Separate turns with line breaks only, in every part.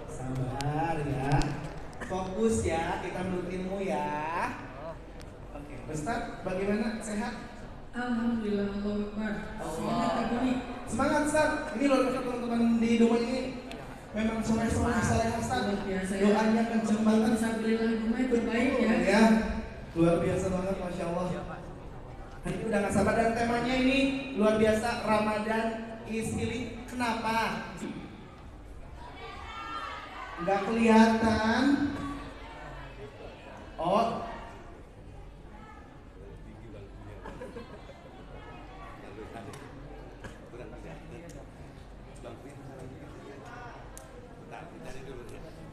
Sabar ya. Fokus ya, kita menuntut ilmu ya. Oke, Ustaz, bagaimana? Sehat?
Alhamdulillah, Allahu Akbar. Semangat Kak Boni.
Semangat Ustaz. Ini luar biasa teman-teman di rumah ini. Memang soleh-soleh saya Ustaz. Doanya kenceng banget.
Alhamdulillah, rumah terbaik ya.
Ya, luar biasa banget, Masya Allah. Hari ini udah gak sabar dan temanya ini luar biasa, Ramadan is healing. Kenapa? Nggak kelihatan. Oh,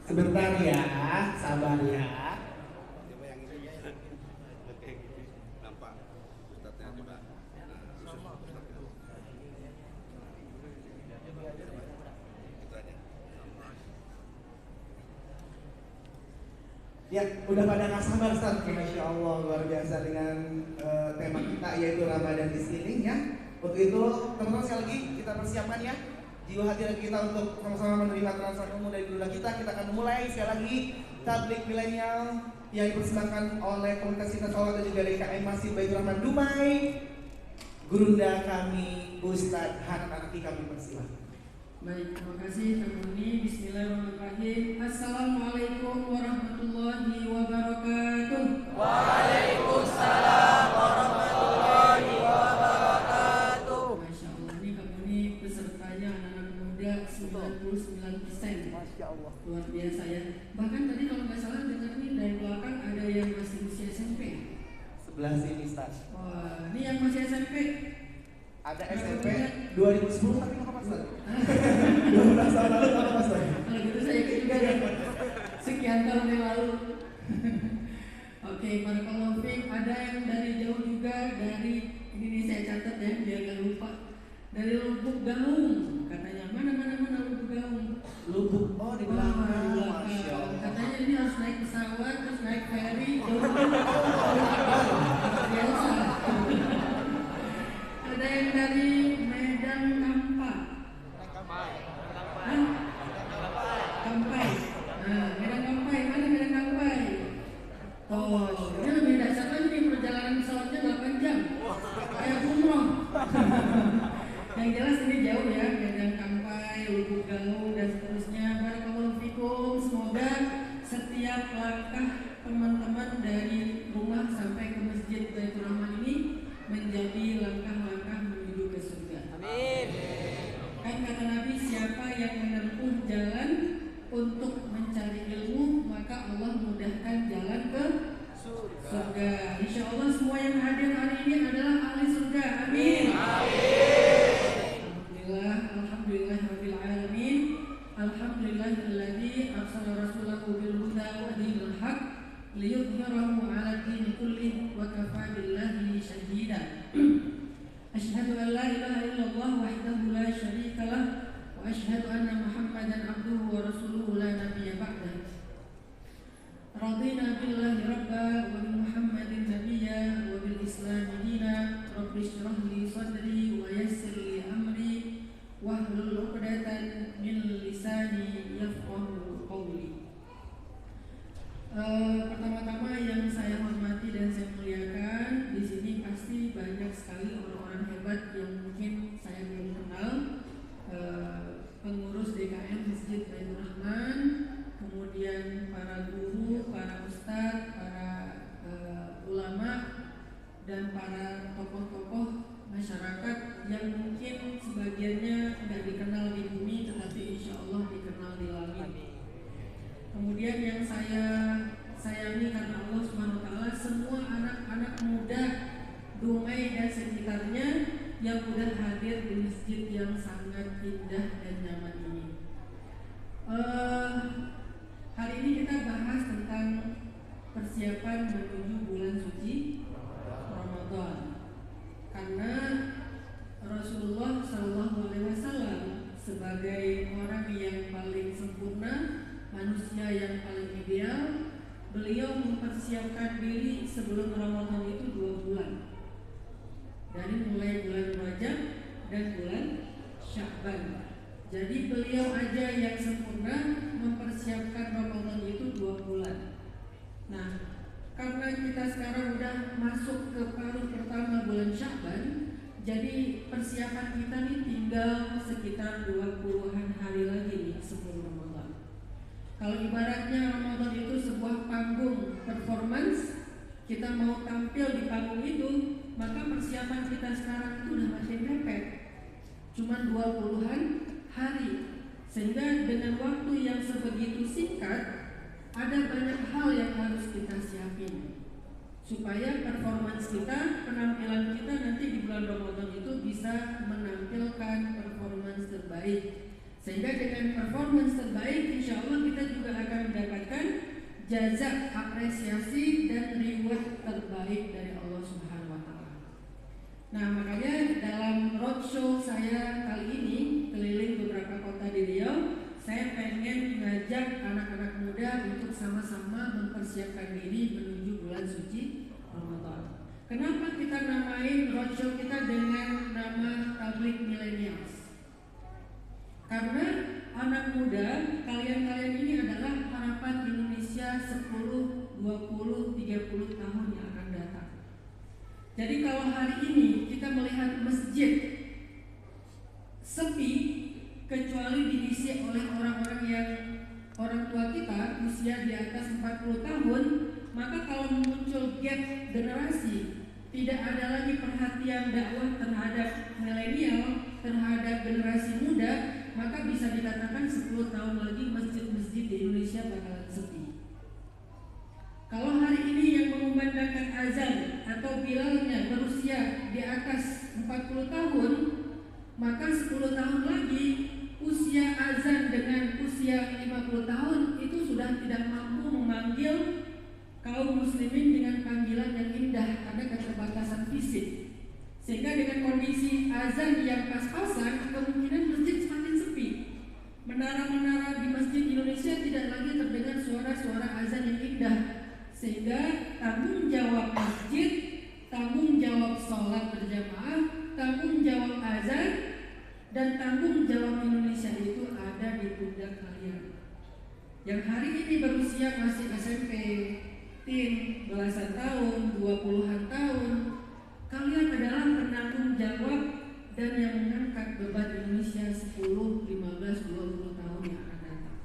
sebentar ya, sabar ya. Ya, udah pada nggak sabar Ustaz. Masya Allah, luar biasa dengan tema kita yaitu Ramadan is healing ya. Untuk itu, teman-teman sekali lagi kita persiapkan ya jiwa hati kita untuk sama-sama menerima transfer ilmu dari guru kita. Kita akan memulai sekali lagi tablik milenial yang dipersembahkan oleh Komunitas Cinta Sholat dan juga DKM Masjid Baitur Rahman Dumai. Gurunda kami Ustadz Hanan Anaki, kami persilahkan.
Baik, terima kasih Kak Boni. Bismillahirrahmanirrahim. Assalamualaikum warahmatullahi wabarakatuh.
Waalaikumsalam warahmatullahi wabarakatuh.
Masya Allah, ini Kak Boni pesertanya anak-anak muda 99%.
Masya Allah.
Luar biasa ya. Bahkan tadi kalau nggak salah dengar nih dari belakang ada yang masih usia SMP.
Sebelah sini Ustaz.
Wah, ini yang masih SMP.
Ada SMP 2010 tapi nggak apa-apa Ustaz. 12 tahun lalu nggak apa-apa Ustaz.
Kalau gitu saya juga ya. Sekian tahun yang lalu. Oke, barakallahu fiik. Ada yang dari jauh juga, dari ini nih saya catat ya biar gak lupa. Dari Lubuk Gaung katanya. Mana Lubuk Gaung?
Lubuk, oh di belakang.
Di
Masya
belakang.
Allah.
Katanya ini harus naik pesawat, terus naik ferry. Biasa. Ada yang dari Medan Kampai. Kampai. Nah, Medan Kampai, mana Medan Kampai? Oh, ini lebih dahsyat lagi nih, perjalanan pesawatnya 8 jam. Kayak umroh. Yang jelas ini jauh ya, Medan Kampai, Lubuk Gaung dan seterusnya. Barakallahu fikum. Semoga setiap langkah teman-teman dari rumah sampai ke Masjid Baitur Rahman ini menjadi langkah-langkah menuju ke surga.
Amin.
Kan kata Nabi, siapa yang menempuh jalan untuk mencari ilmu, maka Allah mudahkan jalan ke surga. Insya Allah semua yang hadir hari ini adalah ahli surga. Amin. Alhamdulillah rabbil alamin. Alhamdulillahilladzi arsala rasulahu bil huda wa dinil haq liyudhhirahu 'ala dini kullih wa kafa billahi shahida. Asyhadu an la ilaha illallah wahdahu la syarika lah wa asyhadu anna Muhammadan abduhu wa rasuluhu la nabiyya ba'dah. Radina billahi rabba wa bi Muhammadin nabiyya wa bil Islam dina. Rabbi shrah li sadri wa yassir li amri wahlul 'uqdatan min lisani yafqahu qawli. Pertama-tama yang saya hormati dan saya muliakan, di sini pasti banyak sekali orang-orang hebat yang mungkin saya belum kenal. Pengurus DKM Masjid Baitur Rahman, kemudian para guru, para ustadz, para ulama, dan para tokoh-tokoh masyarakat yang mungkin sebagiannya tidak dikenal di bumi, tetapi insya Allah dikenal di langit. Kemudian yang saya sayangi karena Allah Subhanahu wa taala, semua anak-anak muda Dumai dan sekitarnya yang sudah hadir di masjid yang sangat indah dan nyaman ini. Hari ini kita bahas tentang persiapan menuju bulan suci Ramadan. Karena Rasulullah SAW sebagai orang yang paling sempurna, manusia yang paling ideal, beliau mempersiapkan diri sebelum Ramadan itu 2 bulan. Dari mulai bulan Rajab dan bulan Sya'ban. Jadi beliau aja yang sempurna mempersiapkan Ramadan itu 2 bulan. Nah, karena kita sekarang udah masuk ke paruh pertama bulan Sya'ban, jadi persiapan kita nih tinggal sekitar 20-an hari lagi nih sebelum Ramadan. Kalau ibaratnya Ramadan itu sebuah panggung performance, kita mau tampil di panggung itu, maka persiapan kita sekarang itu udah makin mepet. Cuman 20-an hari. Sehingga dengan waktu yang sebegitu singkat, ada banyak hal yang harus kita siapin supaya performance kita, penampilan kita nanti di bulan Ramadan itu bisa menampilkan performance terbaik. Sehingga dengan performance terbaik, insya Allah kita juga akan mendapatkan jazak, apresiasi dan reward terbaik dari Allah Subhanahu wa Ta'ala. Nah, makanya dalam roadshow saya kali ini keliling beberapa kota di Riau, saya pengen ngajak anak-anak muda untuk sama-sama mempersiapkan diri menuju bulan suci Ramadan. Kenapa kita namain roadshow kita dengan nama Tabligh Millennials? Karena anak muda, kalian-kalian ini adalah harapan Indonesia 10, 20, 30 tahun yang akan datang. Jadi kalau hari ini kita melihat masjid sepi, kecuali diisi oleh orang-orang yang orang tua kita usia di atas 40 tahun, maka kalau muncul gap generasi, tidak ada lagi perhatian dakwah terhadap milenial, terhadap generasi muda, maka bisa dikatakan 10 tahun lagi masjid-masjid di Indonesia bakalan sepi. Kalau hari ini yang mengumandangkan azan atau bilalnya berusia di atas 40 tahun, maka 10 tahun lagi usia azan dengan usia 50 tahun itu sudah tidak mampu memanggil kaum muslimin dengan panggilan yang indah karena keterbatasan fisik. Sehingga dengan kondisi azan yang pas-pasan, kemungkinan masjid semakin sepi. Menara-menara di masjid Indonesia tidak lagi terdengar suara-suara azan yang indah. Sehingga tanggung jawab masjid, tanggung jawab sholat berjamaah, tanggung jawab azan, dan tanggung jawab Indonesia itu ada di pundak kalian. Yang hari ini berusia masih SMP, teen, belasan tahun, 20-an tahun, kalian adalah penanggung jawab dan yang mengangkat beban Indonesia 10, 15, 20 tahun yang akan datang.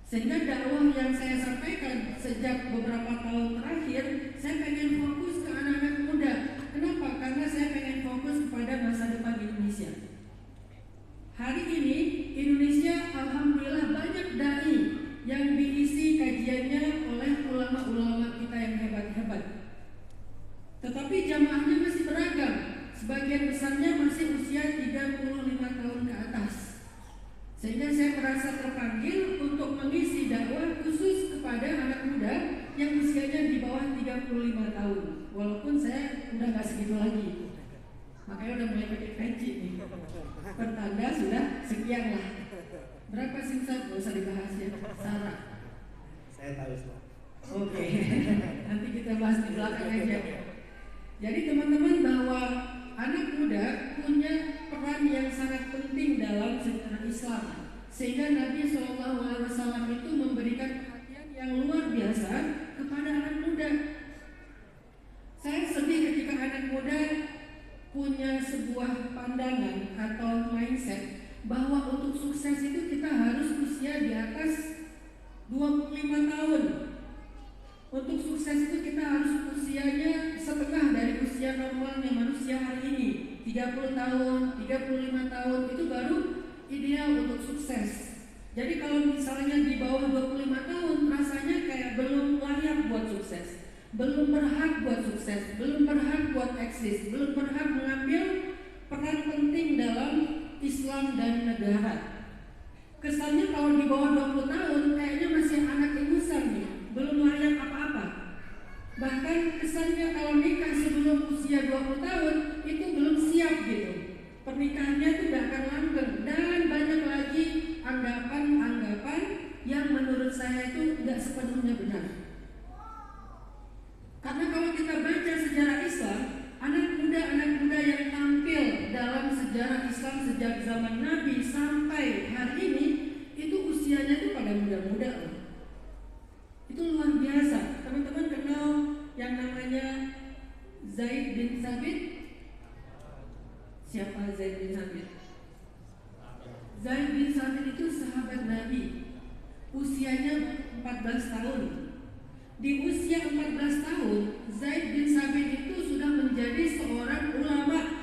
Sehingga dakwah yang saya sampaikan sejak beberapa tahun terakhir, saya pengen fokus ke anak-anak muda. Kenapa? Karena saya pengen fokus kepada masa depan Indonesia. Hari ini Indonesia alhamdulillah banyak dai yang diisi kajiannya oleh ulama-ulama kita yang hebat-hebat. Tetapi jamaahnya masih beragam. Sebagian besarnya masih usia 35 tahun ke atas. Sehingga saya merasa terpanggil untuk mengisi dakwah khusus kepada anak muda yang usianya di bawah 35 tahun. Walaupun saya udah gak segitu lagi. Makanya udah mulai pakai peci nih. Pertanda sudah sekian lah. Berapa sih Ustaz? Gak usah dibahas ya. Sarah.
Saya tahu Ustaz.
Oke. Nanti kita bahas di belakang aja. Jadi teman-teman, bahwa anak muda punya peran yang sangat penting dalam sejarah Islam. Sehingga Nabi SAW itu memberikan perhatian yang luar biasa kepada anak muda. Saya sedih ketika anak muda punya sebuah pandangan atau mindset bahwa untuk sukses itu kita harus usia di atas 25 tahun. Untuk sukses itu kita harus usianya setengah dari usia normalnya manusia hari ini. 30 tahun, 35 tahun itu baru ideal untuk sukses. Jadi kalau misalnya di bawah 25 tahun rasanya kayak belum layak buat sukses, belum berhak buat sukses, belum berhak buat eksis, belum berhak mengambil peran penting dalam Islam dan negara. Kesannya kalau di bawah 20 tahun kayaknya masih anak ingusan nih, belum layak apa-apa. Bahkan kesannya kalau nikah sebelum usia 20 tahun itu belum siap gitu. Pernikahannya itu gak akan langgeng. Dan banyak lagi anggapan-anggapan yang menurut saya itu gak sepenuhnya benar. Karena kalau kita baca sejarah Islam, anak muda yang tampil dalam sejarah sejarah Islam sejak zaman Nabi sampai hari ini itu usianya itu pada muda-muda loh. Itu luar biasa. Teman-teman kenal yang namanya Zaid bin Thabit? Siapa Zaid bin Thabit? Zaid bin Thabit itu sahabat Nabi. Usianya 14 tahun. Di usia 14 tahun, Zaid bin Thabit itu sudah menjadi seorang ulama.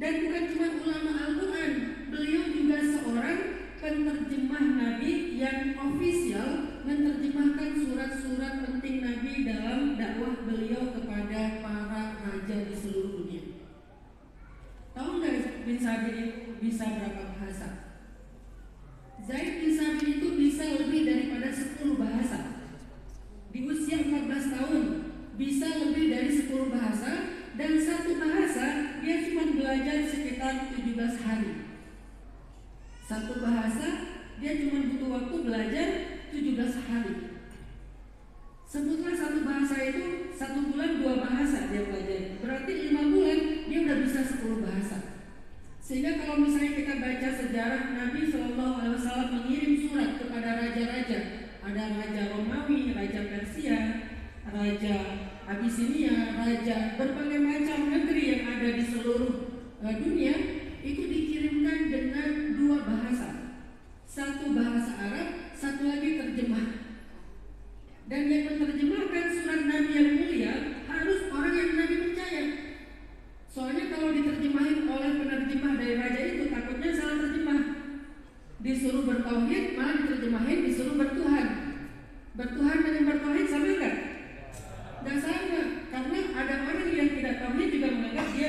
Dan bukan cuma ulama Al-Quran, beliau juga seorang penerjemah Nabi yang ofisial, menerjemahkan surat-surat penting Nabi dalam dakwah beliau kepada para raja di seluruh dunia. Tahu nggak Zaid bin Thabit itu bisa berapa bahasa? Zaid bin Thabit itu bisa lebih daripada 10 bahasa. Di usia 14 tahun bisa lebih dari 10 bahasa, dan satu bahasa dia cuma belajar sekitar 17 hari. Satu bahasa dia cuma butuh waktu belajar 17 hari. Sebutlah satu bahasa itu 1 bulan 2 bahasa dia belajar. Berarti 5 bulan dia udah bisa 10 bahasa. Sehingga kalau misalnya kita baca sejarah Nabi SAW mengirim surat kepada raja-raja, ada raja Romawi, raja Persia, raja Abisinia, raja berbagai macam negeri yang ada di seluruh dunia, itu dikirimkan dengan 2 bahasa. Satu bahasa Arab, satu lagi terjemah. Dan yang menerjemahkan surat Nabi yang mulia harus orang yang Nabi percaya. Soalnya kalau diterjemahin oleh penerjemah dari raja itu takutnya salah terjemah. Disuruh bertauhid malah diterjemahin disuruh bertuhan. Bertuhan dengan bertauhid sama enggak? Enggak sama, karena ada orang yang tidak tauhid juga menganggap dia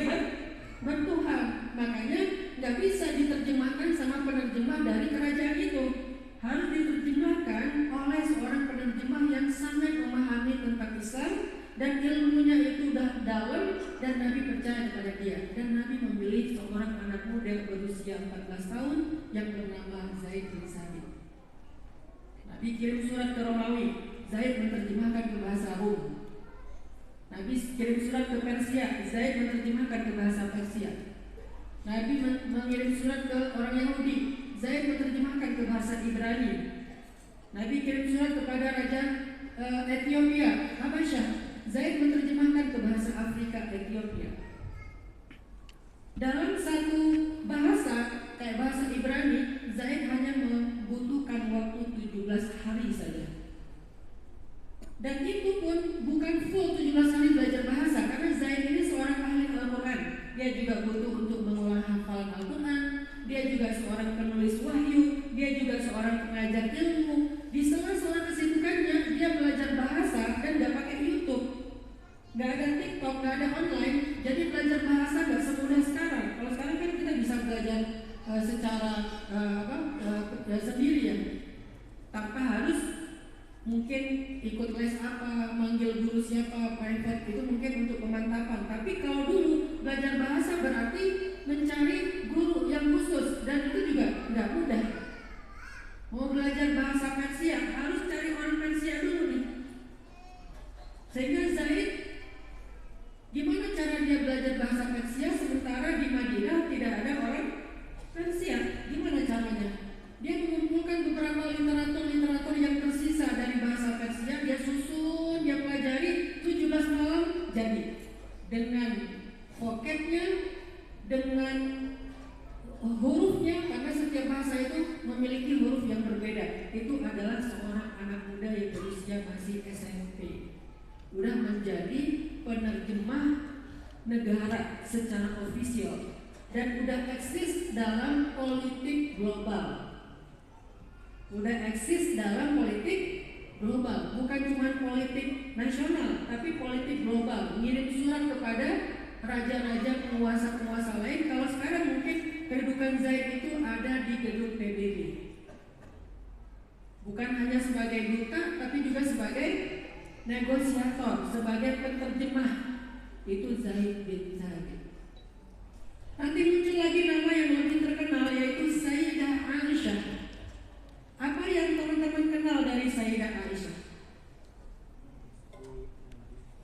bertuhan. Makanya nggak bisa diterjemahkan sama penerjemah dari kerajaan itu. Harus diterjemahkan oleh seorang penerjemah yang sangat memahami tentang Islam dan ilmunya itu udah dalam, dan Nabi percaya kepada dia. Dan Nabi memilih seorang anak muda berusia 14 tahun yang bernama Zaid bin Thabit. Nabi kirim surat ke Romawi, Zaid menerjemahkan ke bahasa Rum. Nabi kirim surat ke Persia, Zaid menerjemahkan ke bahasa Persia. Nabi mengirim surat ke orang Yahudi, Zaid menerjemahkan ke bahasa Ibrani. Nabi kirim surat kepada Raja Ethiopia, Habasyah, Zaid menerjemahkan ke bahasa Afrika, Ethiopia. Dalam satu bahasa, kayak bahasa Ibrani, Zaid hanya membutuhkan waktu 17 hari saja. Dan itu pun bukan full 17 hari belajar bahasa, karena Zaid ini seorang ahli Al-Quran. Dia juga butuh untuk mengulang hafalan Al-Quran. Dia juga seorang penulis wahyu. Dia juga seorang pengajar ilmu. Di sela-sela kesibukannya dia belajar bahasa dan gak pakai YouTube, gak ada TikTok, gak ada online. Jadi belajar bahasa gak semudah sekarang. Kalau sekarang kan kita bisa belajar secara sendiri ya, tanpa harus mungkin ikut les apa, manggil guru siapa, private, itu mungkin untuk pemantapan. Tapi kalau dulu belajar bahasa berarti mencari guru yang khusus, dan itu juga nggak mudah. Mau belajar bahasa Persia harus cari orang Persia dulu nih. Sehingga Zaid, gimana cara dia belajar bahasa Persia sementara di Madinah tidak ada orang Persia? Gimana caranya? Dia mengumpulkan beberapa literatur yang tersisa dari bahasa Persia, dia susun, dia pelajari, 17 malam jadi. Dengan vocabnya, dengan hurufnya, karena setiap bahasa itu memiliki huruf yang berbeda. Itu adalah seorang anak muda yang berusia masih SMP. Udah menjadi penerjemah negara secara ofisial dan udah eksis dalam politik global. Udah eksis dalam politik global, bukan cuma politik nasional, tapi politik global. Ngirim surat kepada raja-raja, penguasa-penguasa lain. Kalau sekarang mungkin kedudukan Zaid itu ada di gedung PBB. Bukan hanya sebagai duta, tapi juga sebagai negosiator, sebagai penerjemah. Itu Zaid bin Thabit. Nanti muncul lagi nama yang lebih terkenal, yaitu Sayyidah Aisyah. Apa yang teman-teman kenal dari Sayyidah Aisyah?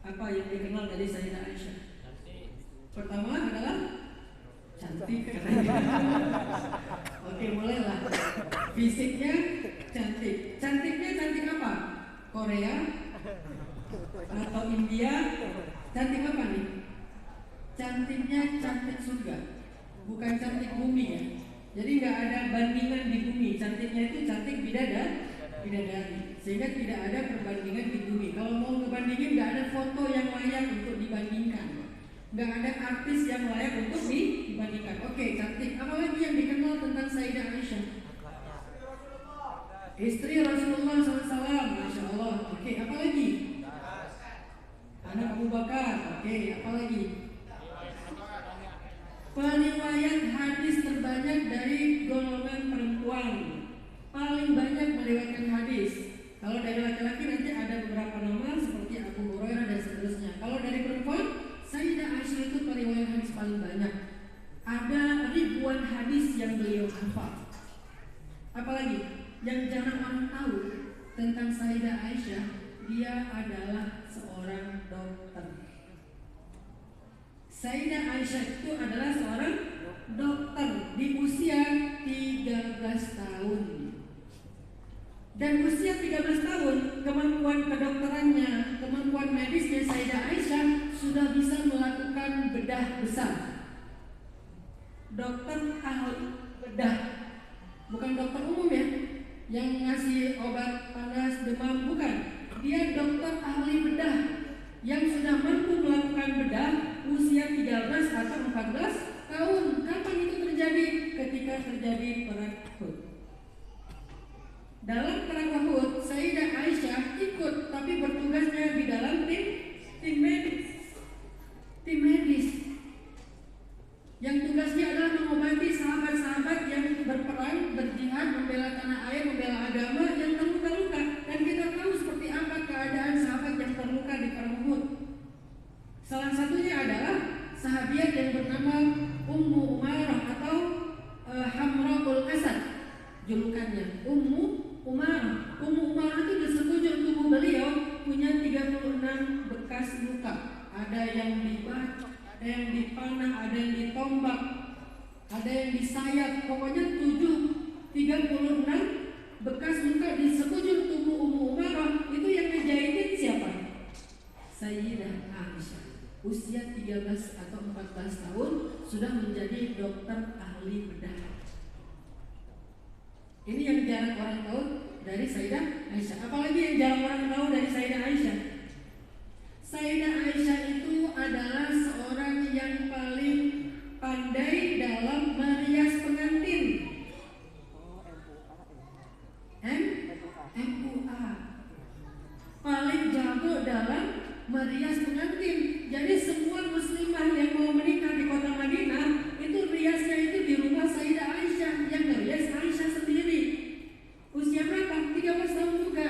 Apa yang dikenal dari Sayyidah Aisyah? Pertama adalah cantik. cantik katanya. Oke, mulailah. Fisiknya cantik. Cantiknya cantik apa? Korea atau India? Cantik apa nih? Cantiknya cantik surga, bukan cantik bumi ya. Jadi nggak ada bandingan di bumi. Cantiknya itu cantik bidadari. Sehingga tidak ada perbandingan di bumi. Kalau mau ngebandingin nggak ada foto yang layak untuk dibandingkan. Nggak ada artis yang layak untuk dibandingkan. Oke, cantik. Apalagi yang dikenal tentang Sayyidah Aisyah? Istri Rasulullah SAW, Masya Allah. Oke, apalagi? Anak Abu Bakar. Oke, apalagi? Periwayat hadis terbanyak dari golongan perempuan. Paling banyak meriwayatkan hadis. Kalau dari laki-laki nanti ada beberapa nama seperti Abu Hurairah dan seterusnya. Kalau dari perempuan, Sayyidah Aisyah itu periwayat hadis paling banyak. Ada ribuan hadis yang beliau hafal. Apalagi yang jarang orang tahu tentang Sayyidah Aisyah, dia adalah seorang dokter. Sayyidah Aisyah itu adalah seorang dokter di usia 13 tahun. Dan usia 13 tahun, kemampuan kedokterannya, kemampuan medisnya Sayyidah Aisyah sudah bisa melakukan bedah besar. Dokter ahli bedah, bukan dokter umum ya, yang ngasih obat panas, demam, bukan. Dia dokter ahli bedah yang sudah mampu melakukan bedah usia 13 atau 14 tahun. Kapan itu terjadi? Ketika terjadi perang Uhud. Dalam perang Uhud, Sayyidah Aisyah ikut, tapi bertugasnya di dalam tim medis. Tim medis yang tugasnya adalah mengobati sahabat-sahabat yang berperang, berjihad, membela tanah air, membela agama yang terluka-luka. Dan kita tahu seperti apa keadaan sahabat yang terluka di perang Uhud. Salah satunya adalah sahabiat yang bernama Ummu Umarah atau Hamraul Asad, julukannya Ummu Umarah. Ummu Umarah itu di sekujur tubuh beliau punya 36 bekas luka. Ada yang dibacok, ada yang dipanah, ada yang ditombak, ada yang disayat. Pokoknya 36 bekas luka di sekujur tubuh Ummu Umarah. Itu yang ngejahitin siapa? Sayyidah Aisyah. Usia 13 atau 14 tahun sudah menjadi dokter ahli bedah. Ini yang jarang orang tahu dari Sayyidah Aisyah. Apalagi yang jarang orang tahu dari Sayyidah Aisyah? Sayyidah Aisyah itu adalah seorang yang paling pandai dalam merias pengantin. MUA. Paling jago dalam merias pengantin. Jadi semua muslimah yang mau menikah di kota Madinah itu riasnya itu di rumah Sayyidah Aisyah, yang merias Aisyah sendiri. Usia berapa? 13 tahun juga.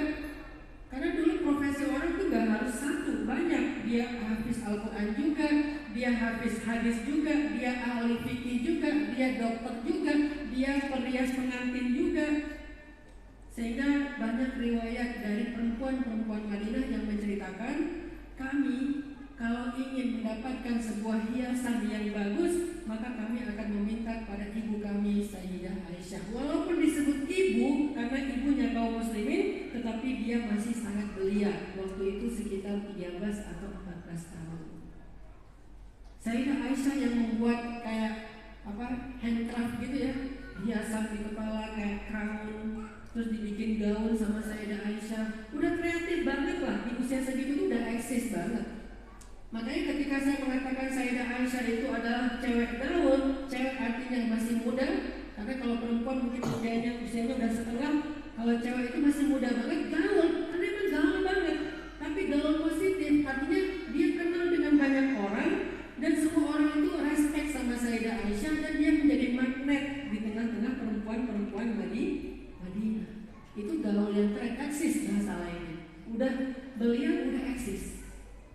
Karena dulu profesi orang tuh gak harus satu, banyak. Dia hafiz Al-Quran juga, dia hafiz hadis juga, dia ahli fikih juga, dia dokter juga, dia perias pengantin juga. Sehingga banyak riwayat dari perempuan-perempuan Madinah yang menceritakan, kami kalau ingin mendapatkan sebuah hiasan yang bagus, maka kami akan meminta pada ibu kami Sayyidah Aisyah. Walaupun disebut ibu karena ibunya kaum muslimin, tetapi dia masih sangat belia. Waktu itu sekitar 13 atau 14 tahun. Sayyidah Aisyah yang membuat kayak handcraft gitu ya, hiasan di kepala kayak crown, terus dibikin gaun sama Sayyidah Aisyah. Udah kreatif banget lah, di usia segitu tuh udah eksis banget. Makanya ketika saya mengatakan Sayyidah Aisyah itu adalah cewek gaul, cewek artinya masih muda. Karena kalau perempuan mungkin usianya udah setengah, kalau cewek itu masih muda banget, gaul. Karena emang gaul banget. Tapi gaul positif, artinya dia kenal dengan banyak orang dan semua orang itu respect sama Sayyidah Aisyah dan dia menjadi magnet di tengah-tengah perempuan-perempuan Madinah. Itu gaul yang eksis bahasa lainnya. Udah belia, udah eksis.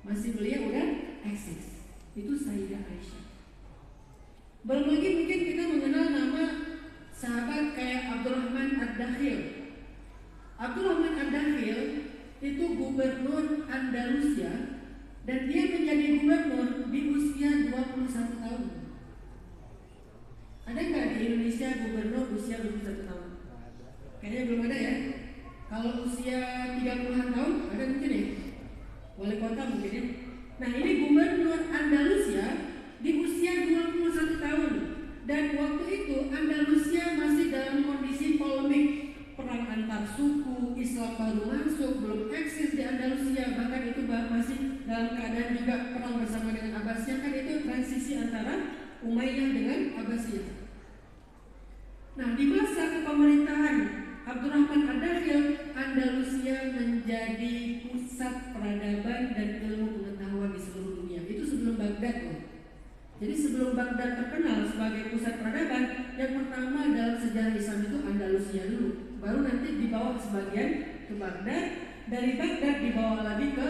Masih belia udah eksis. Itu Sayyidah Aisyah. Belum lagi mungkin kita mengenal nama sahabat kayak Abdurrahman Ad-Dakhil. Abdurrahman Ad-Dakhil itu gubernur Andalusia dan dia menjadi gubernur di usia 21 tahun. Ada nggak di Indonesia gubernur usia 21 tahun? Kayaknya belum ada ya. Kalau usia 30-an tahun ada mungkin ya. Wali kota mungkin ya. Nah ini gubernur Andalusia di usia 21 tahun. Dan waktu itu Andalusia masih dalam kondisi polemik, perang antar suku, Islam baru masuk, belum eksis di Andalusia, bahkan itu masih dalam keadaan juga perang bersama dengan Abbasiyah, kan itu transisi antara Umayyah dengan Abbasiyah. Nah di masa kepemerintahan Abdurrahman Ad-Dakhil, Andalusia menjadi pusat peradaban dan ilmu pengetahuan di seluruh dunia. Itu sebelum Baghdad loh. Jadi sebelum Baghdad terkenal sebagai pusat peradaban, yang pertama dalam sejarah Islam itu Andalusia dulu. Baru nanti dibawa sebagian ke Baghdad, dari Baghdad dibawa lagi ke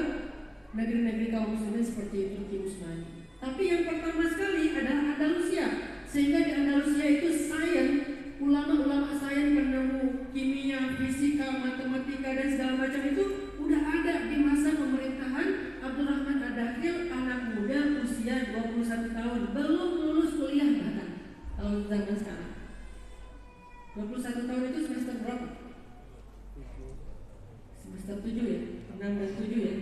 negeri-negeri kaum muslimin seperti Turki Utsmani. Tapi yang pertama sekali adalah Andalusia, sehingga di Andalusia itu sains, ulama-ulama sains, penemu kimia, fisika, matematika dan segala macam itu udah ada di masa pemerintahan Abdurrahman Ad-Dakhil, anak muda usia 21 tahun, belum lulus kuliah bahkan kalau zaman sekarang. 21 tahun itu semester berapa? Semester 7 ya? 6 dan 7 ya?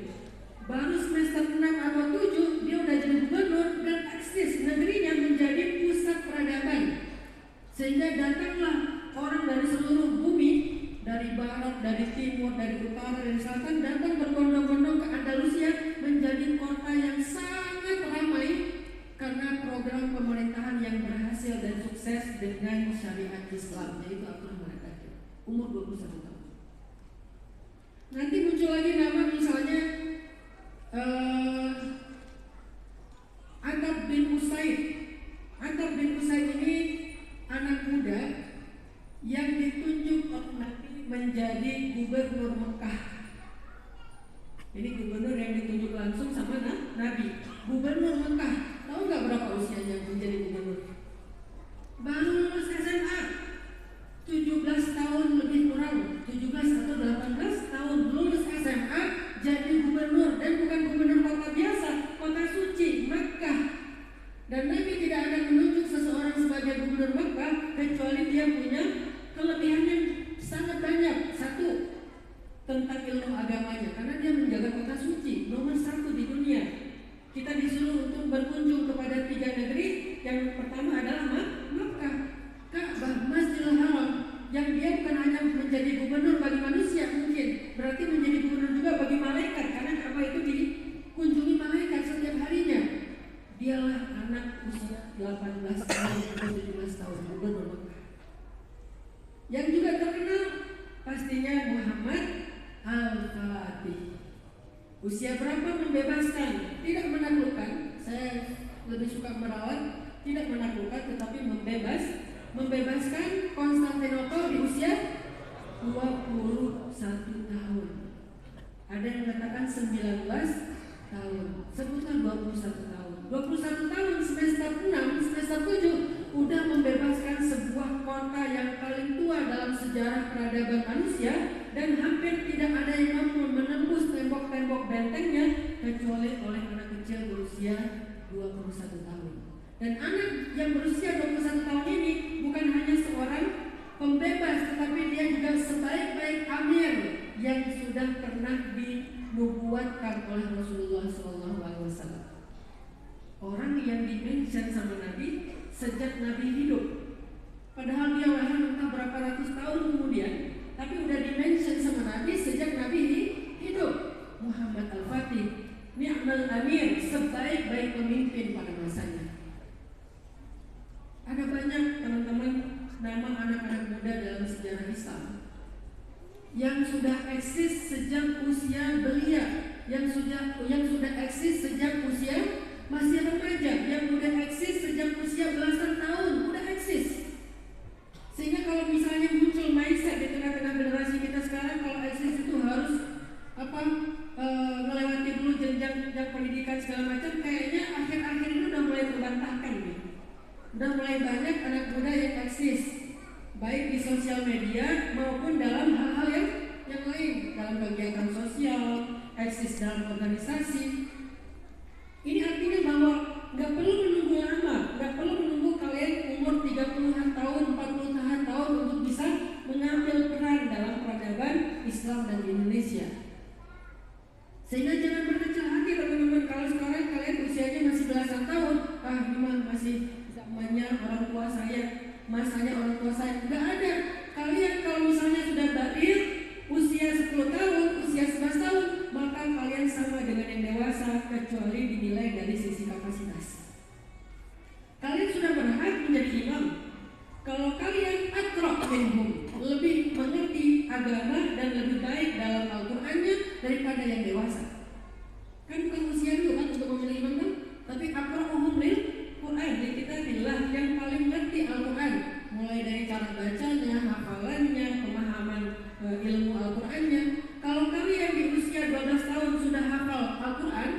Baru semester 6 atau 7 dia udah jadi gubernur dan eksis negerinya menjadi pusat peradaban. Sehingga datanglah orang dari seluruh bumi, dari barat, dari timur, dari utara, dari selatan, datang berbondong-bondong ke Andalusia menjadi kota yang sangat ramai karena program pemerintahan yang berhasil dan sukses dengan syariat Islam, yaitu Abdurrahman Ad-Dakhil, umur 21 tahun. Nanti muncul lagi nama misalnya Atab bin Usaid. Atab bin Usaid ini anak muda yang ditunjuk oleh Nabi menjadi gubernur Mekah. Ini gubernur yang ditunjuk langsung sama Nabi. Gubernur Mekah. Tahu nggak berapa usianya menjadi gubernur? Baru lulus SMA, 17 tahun lebih kurang, 17 atau 18 tahun lulus SMA jadi gubernur, dan bukan gubernur kota biasa, kota suci Mekah. Dan Nabi tidak akan menunjuk seseorang sebagai gubernur Mekah kecuali dia punya kelebihan yang sangat banyak. Satu, tentang ilmu agamanya, karena dia menjaga kota suci nomor 1 di dunia. Kita disuruh untuk berkunjung kepada 3 negeri. Yang pertama adalah Makkah, Ka'bah, Masjidil Haram, yang dia bukan hanya menjadi gubernur bagi manusia, mungkin berarti menjadi gubernur juga bagi malaikat, karena Ka'bah itu dikunjungi malaikat setiap harinya. Dialah anak usia 18 tahun atau 17 tahun gubernur Makkah. Yang juga terkenal pastinya Muhammad Al-Fatih. Usia berapa membebaskan, tidak menaklukkan. Saya lebih suka merawat, tidak menaklukkan, tetapi membebaskan Konstantinopel di usia 21 tahun. Ada yang mengatakan 19 tahun, sebutkan 21 tahun. 21 tahun semester 6, semester 7 udah membebaskan sebuah kota yang paling tua dalam sejarah peradaban manusia, dan hampir tidak ada yang mampu menembus tembok-tembok bentengnya kecuali oleh anak kecil berusia 21 tahun. Dan anak yang berusia 21 tahun ini bukan hanya seorang pembebas, tetapi dia juga sebaik-baik amir yang sudah pernah dinubuatkan oleh Rasulullah SAW. Orang yang di-mention sama Nabi sejak Nabi hidup, padahal dia lahir entah berapa ratus tahun kemudian, tapi udah di-mention sama Nabi sejak Nabi hidup. Muhammad Al-Fatih, ni'mal amir, sebaik-baik pemimpin pada masanya. Ada banyak teman-teman nama anak-anak muda dalam sejarah Islam yang sudah eksis sejak usia belia, yang sudah eksis sejak usia masih remaja, yang udah eksis sejak usia belasan tahun, udah eksis. Sehingga kalau misalnya muncul mindset di tengah-tengah generasi kita sekarang, kalau eksis itu harus melewati dulu jenjang pendidikan segala macam, kayaknya akhir-akhir ini udah mulai terbantahkan nih. Udah mulai banyak anak muda yang eksis, baik di sosial media maupun dalam hal-hal yang lain, dalam kegiatan sosial, eksis dalam organisasi. Ini artinya bahwa nggak perlu menunggu lama, nggak perlu menunggu kalian umur 30-an Islam dan di Indonesia. Sehingga jangan berkecil hati teman-teman, kalau sekarang kalian usianya masih belasan tahun, memang masih zamannya orang tua saya, masanya orang tua saya. Nggak ada. Kalian kalau misalnya sudah baligh usia 10 tahun, usia 11 tahun, maka kalian sama dengan yang dewasa kecuali dinilai dari sisi kapasitas. Kalian sudah berhak menjadi imam kalau kalian aqra' minhum, lebih mengerti agama dan lebih baik dalam Al-Qur'annya daripada yang dewasa. Kan bukan usia dulu kan untuk memilih imam kan, tapi aqra'uhum lil Quran, jadi kita bilang yang paling ngerti Al-Quran, mulai dari cara bacanya, hafalannya, pemahaman ilmu Al-Qurannya. Kalau kalian di usia 12 tahun sudah hafal Al-Quran,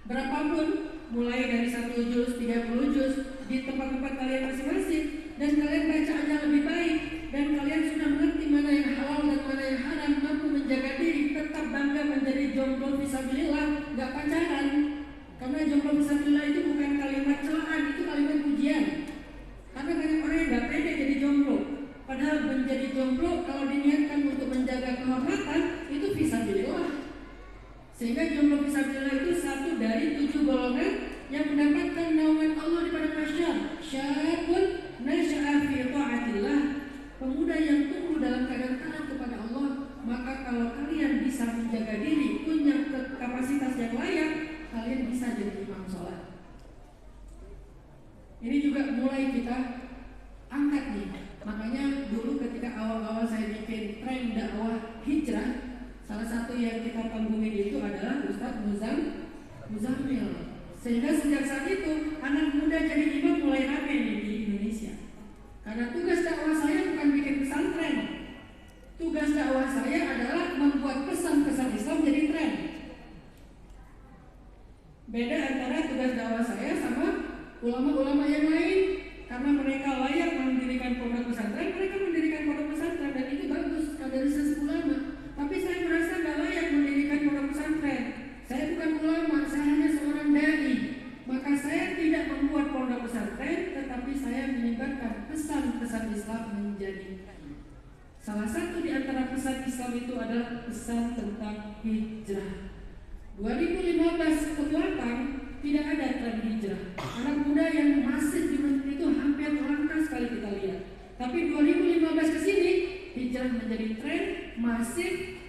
berapapun, mulai dari 1 juz, 30 juz, di tempat-tempat kalian masing-masing, dan kalian bacaannya lebih baik, dan kalian sudah mengerti mana yang halal dan mana yang haram, mampu menjaga diri, tetap bangga menjadi jomblo fisabilillah, gak pacaran. Karena jomblo fisabilillah itu bukan kalimat celaan, itu kalimat pujian. Karena banyak orang yang gak pede jadi jomblo. Padahal menjadi jomblo kalau diniatkan untuk menjaga kehormatan itu fisabilillah. Sehingga jomblo fisabilillah itu satu dari 7 golongan yang mendapatkan naungan Allah di padang mahsyar. Syabun nasya'a fi ta'atillah, pemuda yang tumbuh dalam keadaan taat kepada Allah. Maka kalau kalian bisa menjaga diri, punya kapasitas yang layak, kalian bisa jadi imam sholat. Ini juga mulai kita angkat nih. Makanya dulu ketika awal-awal saya bikin tren dakwah hijrah, salah satu yang kita panggungin itu adalah Ustadz Muzammil. Sehingga sejak saat itu anak muda jadi imam mulai rame nih di Indonesia. Karena tugas dakwah saya bukan bikin pesantren. Tugas dakwah saya adalah membuat pesan-pesan Islam jadi tren. Beda antara tugas dakwah saya sama ulama-ulama yang lain. Karena mereka layak mendirikan pondok pesantren, mereka mendirikan pondok pesantren, dan itu bagus, kaderisasi ulama. Tapi saya merasa gak layak mendirikan pondok pesantren. Saya bukan ulama, saya hanya seorang dai. Maka saya tidak membuat pondok pesantren, tetapi saya menyebarkan pesan-pesan Islam menjadi tren. Salah satu di antara pesan Islam itu adalah pesan tentang hijrah. 2015 ke belakang tidak ada tren hijrah. Anak muda yang masif di masjid itu hampir langka sekali kita lihat. Tapi 2015 ke sini hijrah menjadi tren masif.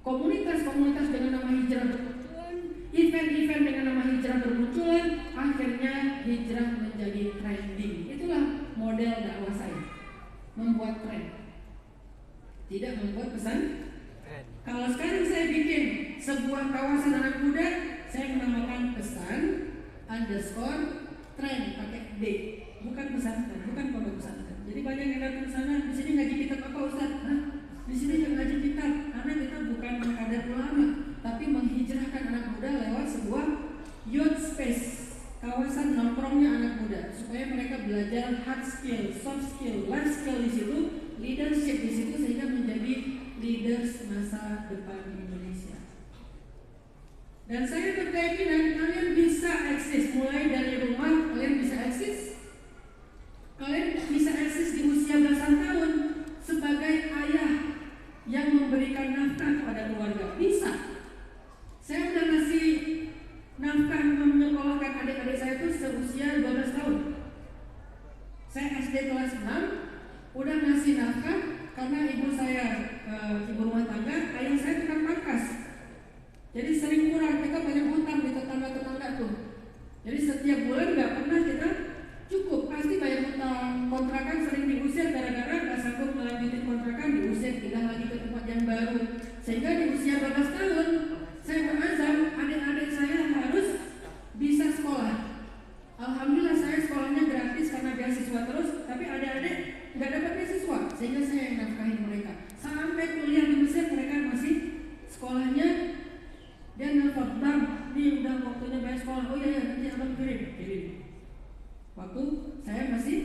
Komunitas-komunitas dengan nama hijrah bermunculan, event-event dengan nama hijrah bermunculan, akhirnya hijrah menjadi trending. Itulah model dakwah saya, membuat tren, tidak membuat pesan. Kalau sekarang saya bikin sebuah kawasan anak muda, saya menamakan pesan underscore tren pakai D, bukan pesantren, bukan pondok pesantren. Jadi banyak yang datang ke sana, di sini ngaji kitab apa Ustaz? Di sini yang ngaji kitab, karena kita bukan mengkader ulama, tapi menghijrahkan anak muda lewat sebuah youth space, kawasan nongkrongnya anak muda, supaya mereka belajar hard skill, soft skill, life skill di situ, leadership di situ, sehingga menjadi leaders masa depan Indonesia. Dan saya berkeyakinan kalian bisa eksis mulai dari rumah, kalian bisa eksis. Kalian bisa eksis di usia belasan tahun sebagai ayah yang memberikan nafkah kepada keluarga. Bisa. Saya udah ngasih nafkah menyekolahkan adik-adik saya itu seusia 12 tahun. Saya SD kelas 6 udah ngasih nafkah karena ibu saya ibu rumah tangga, ayah saya tukang pangkas. Jadi sering kurang, kita banyak hutang di tetangga-tetangga tuh. Jadi setiap bulan nggak pernah kita cukup, pasti banyak hutang. Kontrakan sering diusir gara-gara nggak sanggup melanjutin kontrakan, diusir, pindah lagi ke tempat yang baru. Sehingga di usia 12 tahun, saya berazam adik-adik saya harus bisa sekolah. Alhamdulillah saya sekolahnya gratis karena beasiswa terus, tapi adik-adik nggak dapat beasiswa, sehingga saya yang nafkahin mereka. Sampai kuliah di Mesir mereka masih sekolahnya. Dia nelfon, Bang, ini udah waktunya bayar sekolah. Oh iya, nanti abang kirim. Waktu saya masih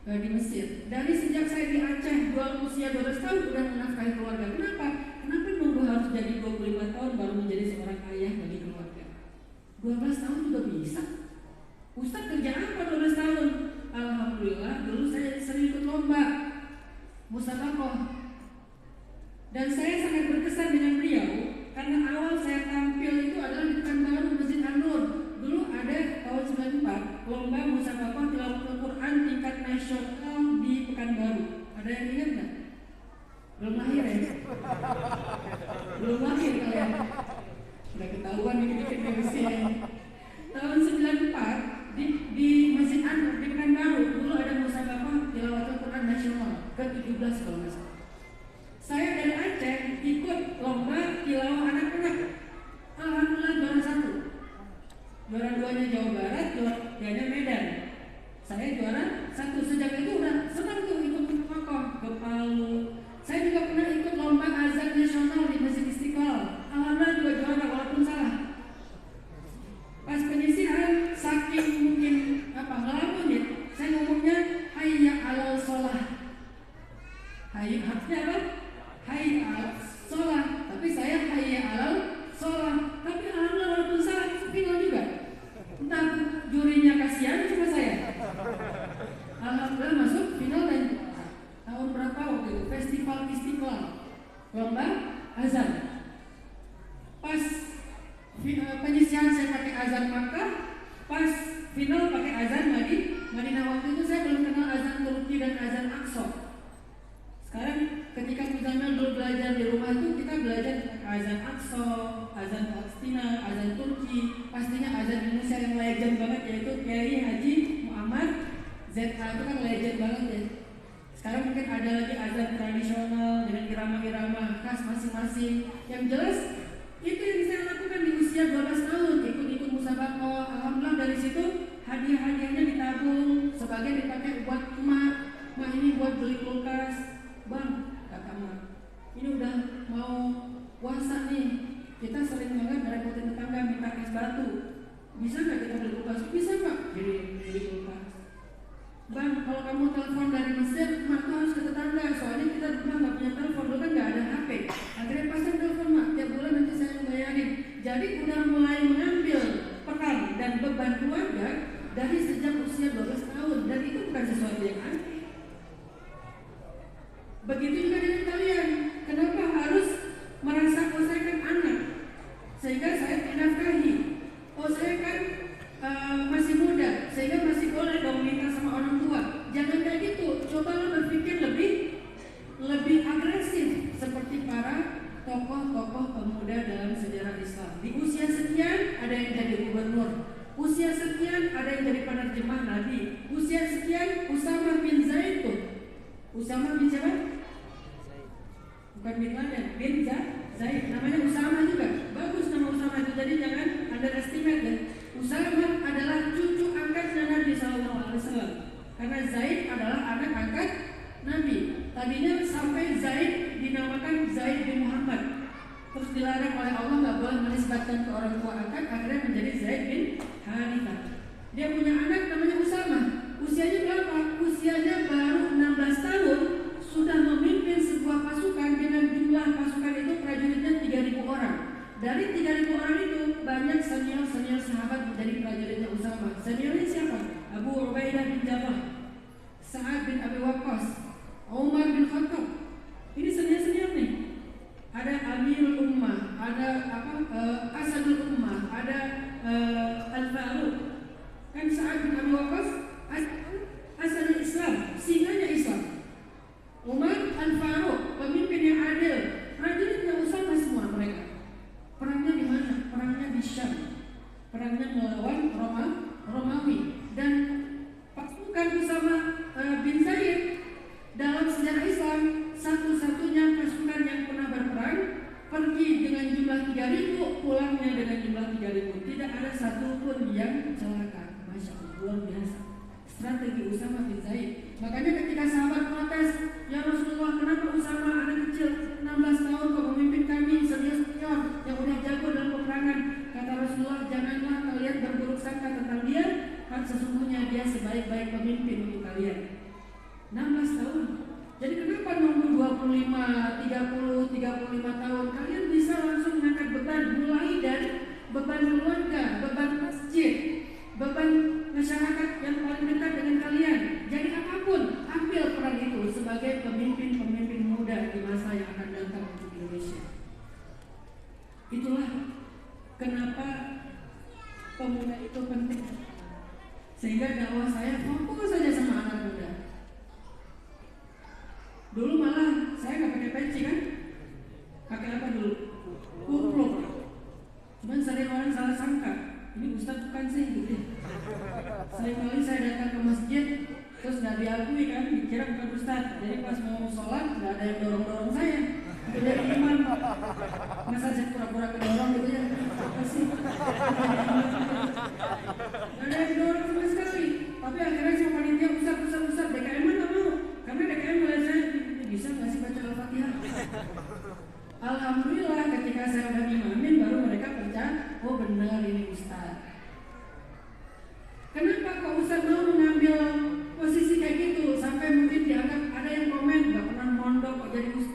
di Mesir. Dari sejak saya di Aceh, usia 12 tahun udah menafkahi keluarga. Kenapa? Kenapa nunggu harus jadi 25 tahun baru menjadi seorang ayah bagi keluarga? 12 tahun juga bisa. Ustaz kerja apa 12 tahun? Alhamdulillah, dulu saya sering ikut lomba musabaqah. Dan saya sangat Artinya apa? Hayya 'alal sholah, tapi saya hayya 'alal sholah. Tapi alhamdulillah walaupun salah itu final juga. Entah jurinya kasihan sama saya. Alhamdulillah masuk final dan tahun berapa waktu itu? Festival Istiqlal, lomba azan. Pas penyisihan saya pakai azan Makkah, pas final pakai azan Madinah. Waktu itu saya belum kenal azan Turki dan azan Aqsa. Sekarang ketika Muzamil dulu belajar di rumah itu kita belajar azan Aqsa, azan Palestina, azan Turki, pastinya azan Indonesia yang legend banget yaitu Kiai Haji Muhammad ZH, itu kan legend banget ya. Sekarang mungkin ada lagi azan tradisional dengan irama-irama khas masing-masing. Yang jelas itu yang saya lakukan di usia 12 tahun, ikut-ikut musabaqah. Alhamdulillah dari situ hadiah-hadiahnya ditabung, sebagian dipakai buat emak ini buat beli kulkas. Bang, kata emak, ini udah mau puasa nih, kita sering banget merepotin tetangga minta es batu. Bisa nggak kita beli kulkas? Bisa Pak, beli kulkas. Bang, kalau kamu telepon dari Mesir, mak tuh harus ke tetangga. Soalnya kita di rumah nggak punya telepon, dulu kan nggak ada HP. Akhirnya pasang telepon mak, tiap bulan nanti saya yang bayarin. Jadi udah mulai mengambil peran dan beban keluarga dari sejak usia 12 tahun. Dan itu bukan sesuatu yang aneh. Begitu juga dengan kalian. Kenapa harus merasa oh saya kan anak, sehingga saya dinafkahi? Oh saya kan masih muda, sehingga masih boleh dong minta sama orang tua. Jangan kayak gitu. Cobalah berpikir lebih agresif seperti para tokoh-tokoh pemuda dalam sejarah Islam. Di usia sekian ada yang jadi gubernur, usia sekian ada yang jadi penerjemah Nabi, usia sekian Usama bin Zaid tuh. Usama bin siapa? Bukan bin Laden, bin Zaid. Namanya Usama juga. Bagus nama Usama itu. Jadi jangan underestimate ya. Usama adalah cucu angkatnya Nabi SAW. Karena Zaid adalah anak angkat Nabi. Tadinya sampai Zaid dinamakan Zaid bin Muhammad. Terus dilarang oleh Allah nggak boleh menisbatkan ke orang tua angkat. Akhirnya menjadi Zaid bin Harithah. Dia punya anak namanya Usama. Usianya berapa? Usianya baru 16 tahun. Sudah memimpin sebuah pasukan dengan jumlah pasukan itu prajuritnya 3.000 orang. Dari 3.000 orang itu banyak senior sahabat menjadi prajuritnya Usama. Seniornya siapa? Abu Ubaidah bin Jarrah, Sa'ad bin Abi Waqqas, Umar bin Khattab. Ini senior nih. Ada Amirul Ummah, ada Asadul Ummah, ada Al-Faruq. Kan Sa'ad bin Abi Waqqas asalnya Islam, singanya Islam. Umar Al-Faruq, pemimpin yang adil. Prajuritnya Usama semua mereka. Perangnya di mana? Perangnya di Syam. Perangnya melawan Romawi. Dan pasukan Usama bin Zaid dalam sejarah Islam satu-satunya pasukan yang pernah berperang, pergi dengan jumlah 3.000, pulangnya dengan jumlah 3.000. Tidak ada satupun yang celaka. Masya Allah, luar biasa strategi Usama bin Zaid. Makanya ketika sahabat protes, ya Rasulullah, kenapa Usama anak kecil 16 tahun kok memimpin kami, senior yang udah jago dalam peperangan? Kata Rasulullah, janganlah kalian berburuk sangka tentang dia, kan sesungguhnya dia sebaik-baik pemimpin untuk kalian. 16 tahun. Jadi kenapa nunggu 25, 30, 35 tahun? Kalian bisa langsung mengangkat beban, mulai dari beban keluarga, beban masjid, beban masyarakat yang paling dekat dengan kalian. Jadi apapun, ambil peran itu sebagai pemimpin-pemimpin muda di masa yang akan datang untuk Indonesia. Itulah kenapa pemuda itu penting. Sehingga dakwah saya fokus saja sama anak muda. Dulu malah saya nggak pakai peci kan? Pakai apa dulu? Kupluk. Cuman sering orang salah sangka, ini Ustadz bukan sih gitu. Seringkali saya datang ke masjid, terus nggak diakui kan, dikira bukan Ustadz. Jadi pas mau sholat nggak ada yang dorong-dorong saya. Itu dari imam. Masa saya pura-pura kedorong gitu ya? Apa sih? Nggak ada yang dorong sama sekali. Tapi akhirnya sama panitia Ustadz DKM nggak mau, karena DKM melihat saya bisa nggak sih baca Al-Fatihah? Alhamdulillah ketika saya udah imamin baru mereka percaya, oh benar ini Ustadz. Kenapa kok Ustadz mau mengambil posisi kayak gitu? Sampai mungkin dianggap ada yang komen nggak pernah mondok kok jadi Ustadz.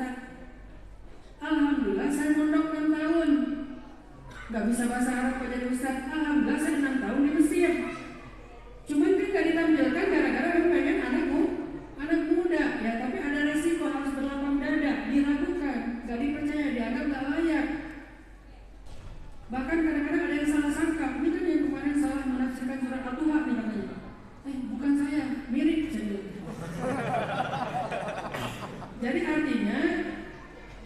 Jadi artinya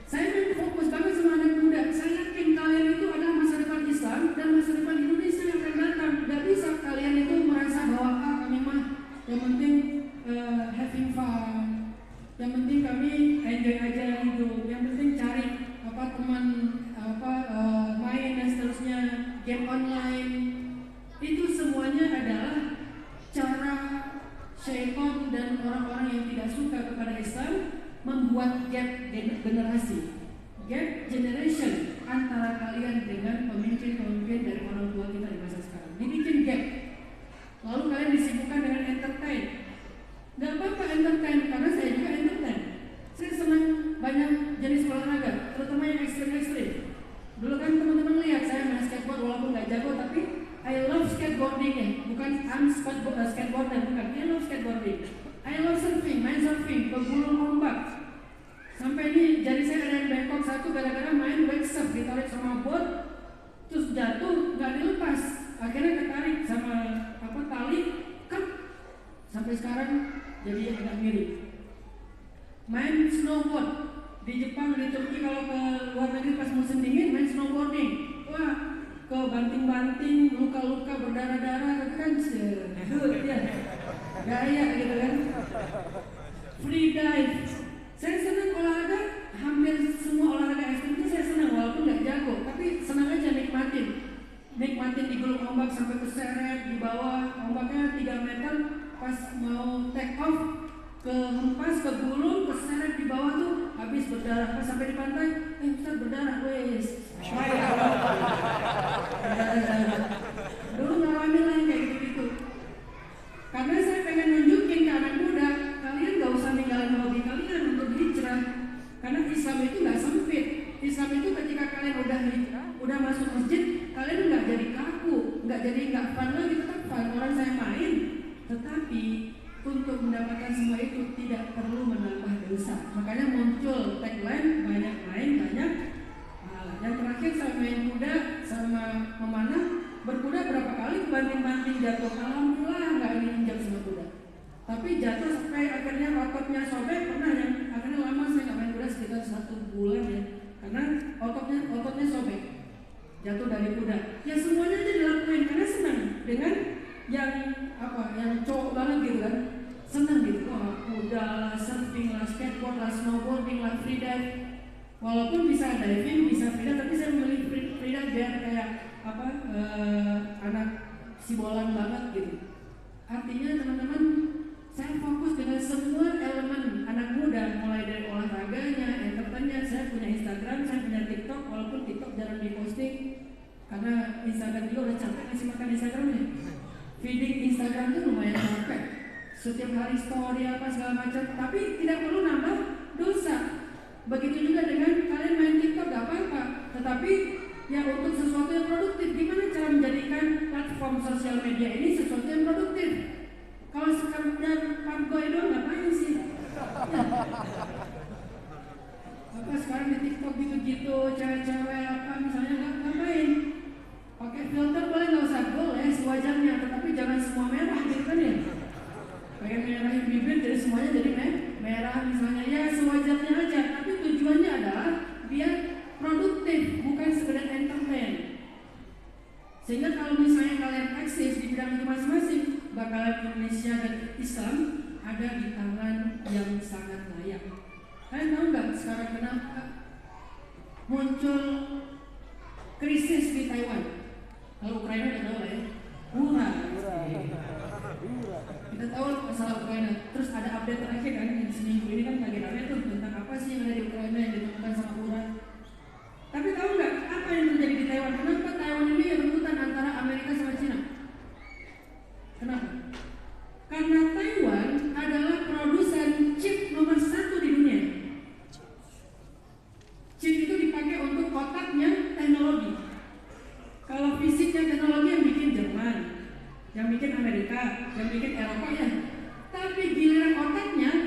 saya fokus banget sama anak muda. Saya yakin kalian itu adalah masa depan Islam dan masa depan Indonesia yang akan datang. Gak bisa kalian itu merasa bahwa kami mah yang penting having fun, yang penting kami enjoy aja hidup, yang penting cari teman main dan seterusnya, game online. Itu semuanya adalah cara syaitan dan orang-orang yang tidak suka kepada Islam membuat gap generasi, gap generation antara kalian dengan pemimpin-pemimpin dari orang tua kita di masa sekarang. Dibikin gap. Lalu kalian disibukkan dengan entertain. Gak apa-apa entertain, karena saya juga entertain. Saya senang banyak jenis olahraga, terutama yang ekstrim-ekstrim. Dulu kan teman-teman lihat saya main skateboard walaupun gak jago, tapi I love skateboarding ya. Bukan I'm skateboarder, bukan. I love skateboarding. I love surfing, main surfing, bergulung ombak. Sampai ini jadi saya ada yang bengkok satu gara-gara main wake surf, ditarik sama bot, terus jatuh, gak dilepas. Akhirnya ketarik sama tali, sampai sekarang jadi agak mirip. Main snowboard di Jepang, di Turki, kalau ke luar negeri pas musim dingin main snowboarding. Wah, ke banting-banting, luka-luka berdarah-darah, kan ya, gaya gitu kan. Free dive. Saya senang olahraga, hampir semua olahraga ekstrim itu saya senang walaupun nggak jago, tapi senang aja nikmatin digulung ombak sampai keseret di bawah, ombaknya 3 meter, pas mau take off kehempas, kegulung, keseret di bawah tuh habis berdarah. Pas sampai di pantai, Ustaz berdarah, wes. Dulu ngalamin lah kayak gitu-gitu. Karena saya pengen nunjukin ke anak muda, kalian gak usah ninggalin hobi kalian untuk hijrah. Karena Islam itu gak sempit. Islam itu ketika kalian udah hijrah, udah masuk masjid, kalian gak jadi kaku, gak jadi gak fun lagi, tetap fun. Orang saya main, tetapi untuk mendapatkan semua itu tidak perlu menambah dosa. Makanya muncul tagline banyak main, banyak pahala. Yang terakhir saya main kuda sama memanah, berkuda berapa kali banting-banting jatuh. Alhamdulillah nggak diinjak sama kuda. Tapi jatuh sampai akhirnya ototnya sobek, pernah yang akhirnya lama saya nggak main kuda sekitar 1 bulan ya. Karena ototnya sobek. Jatuh dari kuda. Ya semuanya aja dilakuin karena senang dengan yang cowok banget gitu kan. Senang gitu, kuda lah, surfing lah, skateboard lah, snowboarding lah, free dive. Walaupun bisa diving, bisa free dive, tapi saya memilih free dive biar kayak anak sibolan banget gitu. Artinya teman-teman, saya fokus dengan semua elemen anak muda, mulai dari olahraganya, entertainnya. Saya punya Instagram, saya punya TikTok, walaupun TikTok jarang diposting karena Instagram juga udah capek ngasih makan Instagramnya. Feeding Instagram itu lumayan capek. Setiap hari story apa segala macam, tapi tidak perlu nambah dosa. Begitu juga dengan kalian main TikTok gak apa-apa, tetapi ya untuk sesuatu yang produktif. Gimana cara menjadikan platform sosial media ini sesuatu yang produktif? Kalau sekedar pamgoy doang ngapain sih? Ya. Apa sekarang di TikTok gitu-gitu, cewek-cewek apa misalnya ngapain? Pakai filter boleh, nggak usah, boleh sewajarnya, tetapi jangan semua merah gitu kan ya. Pengen merahin bibir jadi semuanya jadi merah misalnya, ya sewajarnya aja. Tapi tujuannya adalah biar produktif, bukan sekedar entertain. Sehingga kalau misalnya kalian eksis di bidang itu masing-masing, bakalan Indonesia dan Islam ada di tangan yang sangat layak. Kalian tahu nggak sekarang kenapa muncul krisis di Taiwan? Kalau Ukraina udah tahu lah ya, murah. Kita tahu masalah Ukraina. Terus ada update terakhir kan, yang seminggu ini kan lagi rame tuh tentang apa sih yang ada di Ukraina yang ditemukan sama Iran. Tapi tahu nggak apa yang terjadi di Taiwan? Kenapa Taiwan ini rebutan antara Amerika sama Cina? Kenapa? Karena Taiwan adalah produsen chip nomor 1 di dunia. Chip itu dipakai untuk kotaknya teknologi. Kalau fisiknya teknologi yang bikin Jerman, yang bikin Amerika, yang bikin Eropa ya. Tapi giliran otaknya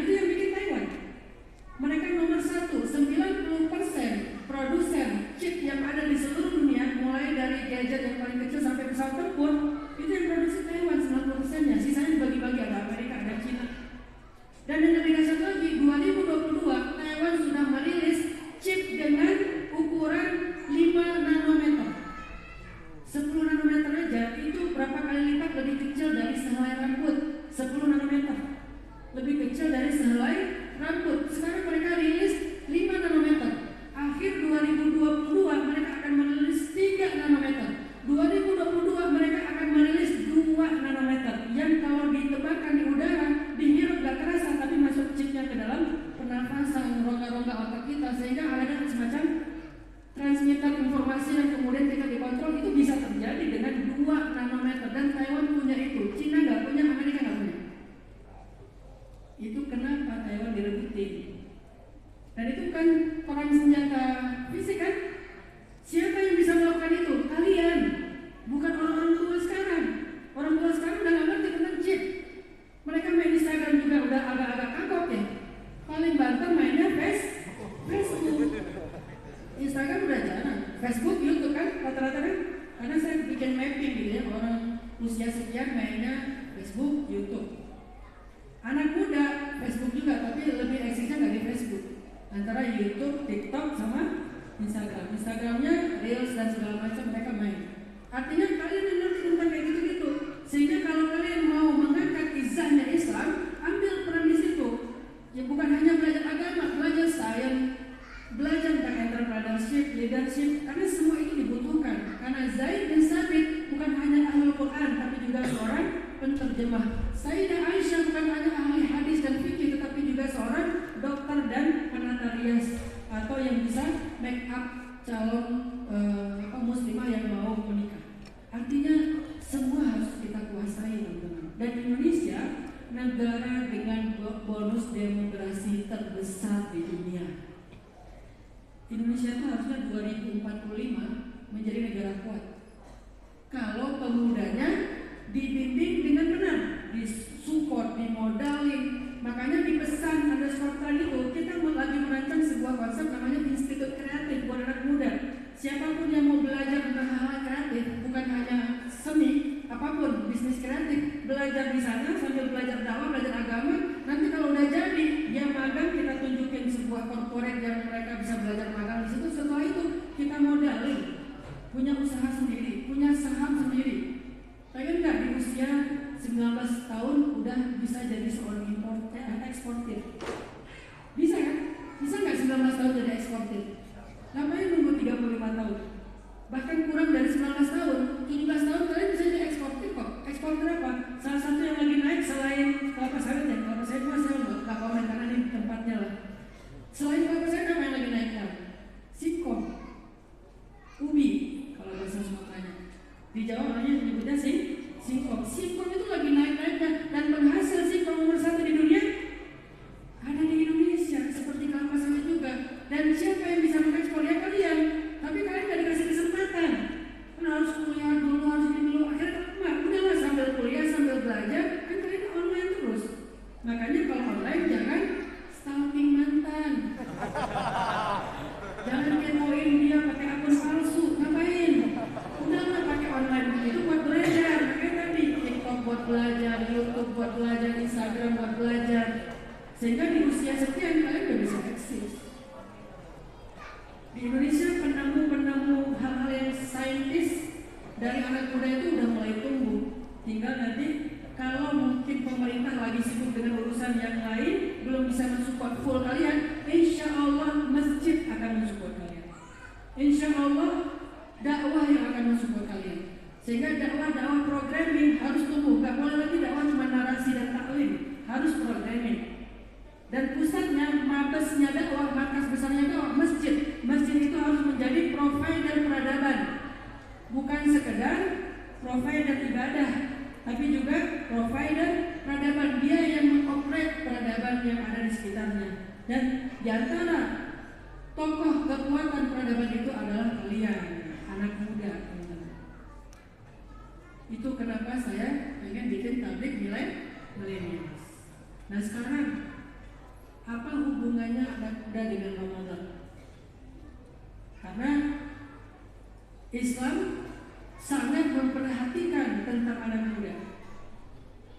dari sehelai rambut. Sekarang mereka rilis 5 nanometer. Akhir 2022 mereka akan merilis 3 nanometer. 2022 mereka akan merilis 2 nanometer yang kalau ditebakkan di udara, dihirup gak kerasa tapi masuk chipnya ke dalam pernafasan, rongga-rongga otak kita, sehingga ada semacam transmitter informasi yang kemudian kita dikontrol. Itu bisa terjadi dengan 2 nanometer, dan Taiwan punya itu, Cina nggak punya, Amerika nggak punya. Itu kenapa Taiwan direbutin. Dan itu kan perang senjata fisik kan? Siapa yang bisa melakukan itu? Kalian, bukan orang-orang tua sekarang. Orang tua sekarang udah nggak ngerti tentang chip. Mereka main Instagram juga udah agak-agak kagok ya. Paling banter mainnya Facebook. Instagram udah jarang. Facebook, YouTube kan rata-rata kan. Karena saya bikin mapping gitu ya, orang usia sekian mainnya Facebook, YouTube. Anak muda Facebook juga, tapi lebih eksiknya nggak di Facebook. Antara YouTube, TikTok sama Instagram. Instagramnya Reels dan segala macam mereka main. Artinya kalian yang ngerti tentang kayak gitu-gitu. Sehingga kalau kalian mau mengangkat izahnya Islam, ambil peran di situ. Ya bukan hanya belajar agama, belajar sains, belajar tentang entrepreneurship, leadership, karena semua itu dibutuhkan. Karena Zaid bin Sabit bukan hanya ahli Quran, tapi juga seorang penterjemah. Sayyidah Aisyah bukan hanya ahli hadis dan fikih, tetapi juga seorang dokter dan penata rias atau yang bisa make up calon muslimah yang mau menikah. Artinya semua harus kita kuasai, teman-teman. Dan Indonesia negara dengan bonus demografi terbesar di dunia. Indonesia itu harusnya 2045 menjadi negara kuat. Kalau pemudanya dibimbing dengan benar, disupport, dimodalin. Makanya di pesan underscore itu kita lagi merancang sebuah konsep namanya Institut Kreatif buat anak muda. Siapapun yang mau belajar tentang hal kreatif, bukan hanya seni, apapun bisnis kreatif, belajar di sana sambil belajar dakwah, belajar agama. Nanti kalau udah jadi dia magang, kita tunjukin sebuah korporat yang mereka bisa belajar magang di situ. Setelah itu kita modalin, punya usaha sendiri, punya saham sendiri. Pengen nggak di usia 19 tahun udah bisa jadi seorang eksportir? Bisa kan? Bisa nggak 19 tahun jadi eksportir? Ngapain nunggu 35 tahun? Bahkan kurang dari 19 tahun, 17 tahun kalian bisa jadi eksportir kok. Eksportir apa? Salah satu yang lagi naik selain kelapa sawit ya. Kelapa sawit mah saya nggak komen karena ini tempatnya lah. Selain kelapa sawit apa yang lagi naik kan? Singkong, ubi kalau bahasa Sumateranya. Di Jawa namanya menyebutnya singkong. Singkong itu lagi naik-naiknya, dan penghasil singkong nomor 1 di dunia ada di Indonesia, seperti kelapa sawit juga. Dan siapa yang bisa mengekspor? Ya kalian. Tapi kalian nggak dikasih kesempatan. Kan harus kuliah dulu, harus ini dulu. Akhirnya udahlah sambil kuliah, sambil belajar, kan kalian online terus. Makanya kalau online jangan stalking mantan. Jangan kepoin dia pakai akun palsu. Ngapain? Udahlah pakai online itu buat belajar. Makanya tadi TikTok buat belajar, YouTube buat belajar, Instagram buat belajar. Sehingga di usia sekian kalian udah bisa eksis. Di Indonesia penemu hal-hal yang saintis dari anak muda itu udah mulai tumbuh. Tinggal nanti kalau mungkin pemerintah lagi sibuk dengan urusan yang lain, belum bisa mensupport full kalian, insya Allah masjid akan mensupport kalian. Insya Allah dakwah yang akan mensupport kalian. Sehingga dakwah programming harus tumbuh. Gak boleh lagi dakwah cuma narasi dan taklim, harus programming. Dan pusatnya, mabesnya dakwah, markas besarnya dakwah, masjid. Masjid itu harus menjadi provider peradaban, bukan sekedar provider ibadah, tapi juga provider peradaban. Dia yang mengoperate peradaban yang ada di sekitarnya. Dan di antara tokoh kekuatan peradaban itu adalah kalian, anak muda. Itu kenapa saya pengen bikin tablik milenial. Nah sekarang apa hubungannya anak muda dengan Ramadan? Karena Islam sangat memperhatikan tentang anak muda,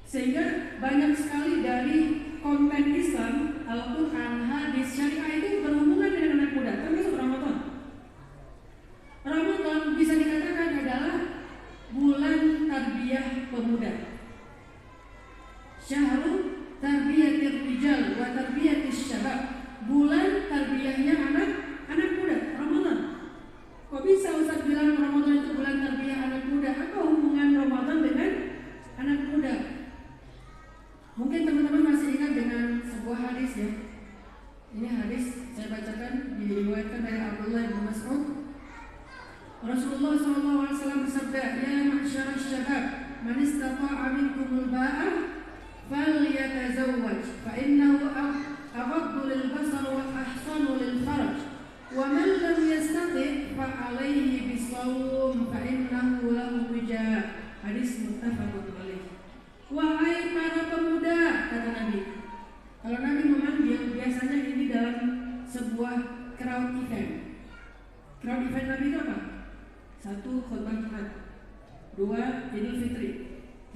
sehingga banyak sekali dari konten Islam, Al-Quran, hadis, syariah itu berhubungan dengan anak muda, termasuk Ramadan. Ramadan bisa dikatakan adalah bulan tarbiyah pemuda. Syahrul tarbiyatir rijal hadis ya. Ini hadis saya bacakan diriwayatkan dari Abdullah bin Mas'ud. Rasulullah SAW bersabda, "Ya ma'syarasy syabab, man istata'a minkumul ba'ah falyatazawwaj, fa innahu aghaddu lil basar wa ahsanu lil farj. Wa man lam yastati' fa 'alaihi bisawm, fa innahu lahu wija." Hadis muttafaqun alaih. Wahai para pemuda, kata Nabi. Kalau Nabi memanggil, biasanya ini dalam sebuah crowd event. Crowd event Nabi itu apa? 1. Khutbah Jumat, 2. Idul Fitri,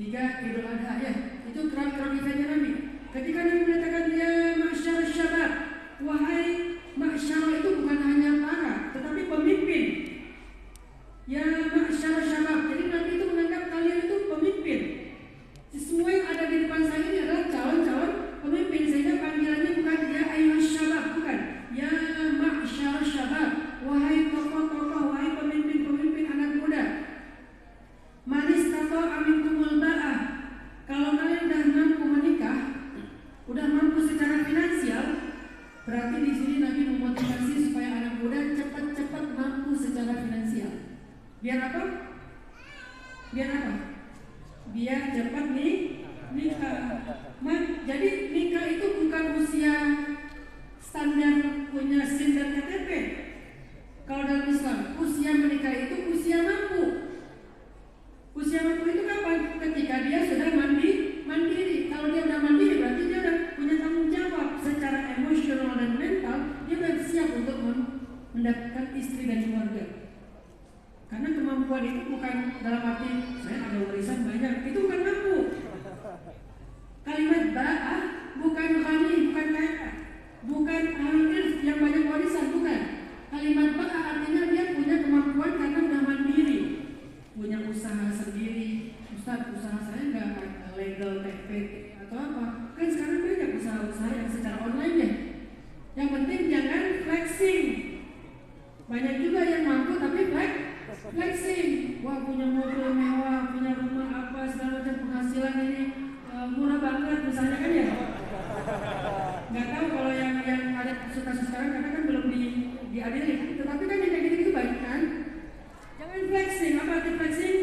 3. Idul Adha ya. Itu crowd eventnya Nabi. Ketika Nabi mengatakan ya ma'syarasy syabab, wahai ma'syara itu bukan hanya para, tetapi pemimpin. Ya ma'syarasy syabab. Jadi Nabi itu menganggap kalian itu pemimpin. Semua yang ada di depan saya ini adalah calon-calon pemimpin, sehingga panggilannya bukan ya ayyuhas syabab, bukan ya ma'syarasy syabab, wahai tokoh-tokoh, wahai pemimpin-pemimpin anak muda. Man istata'a minkumul ba'ah, kalau kalian sudah mampu menikah, udah mampu secara finansial, berarti di sini Nabi memotivasi supaya anak muda cepat-cepat mampu secara finansial. Biar apa? Biar apa? Biar cepat nikah. Jadi nikah itu bukan usia standar punya SIM dan KTP. Kalau dalam Islam, usia menikah itu usia mampu. Usia mampu itu kapan? Ketika dia sudah mandiri. Kalau dia sudah mandiri, berarti dia sudah punya tanggung jawab secara emosional dan mental. Dia sudah siap untuk mendapatkan istri dan keluarga. Karena kemampuan itu bukan dalam arti saya ada warisan banyak, itu bukan mampu. Kalimat ba'ah bukan ghani, bukan kaya, bukan ahli yang banyak warisan, bukan. Kalimat ba'ah artinya dia punya kemampuan karena sudah mandiri, punya usaha sendiri. Ustaz, usaha saya nggak legal TP atau apa? Kan sekarang banyak usaha-usaha yang secara online ya. Yang penting jangan flexing. Banyak juga yang mampu tapi flexing. Wah, punya mobil mewah, punya rumah apa segala macam, penghasilan ini murah banget misalnya kan ya. Nggak tahu kalau yang ada kasus-kasus sekarang karena kan belum diadili. Tetapi kan yang kayak gitu banyak kan. Jangan flexing. Apa arti flexing?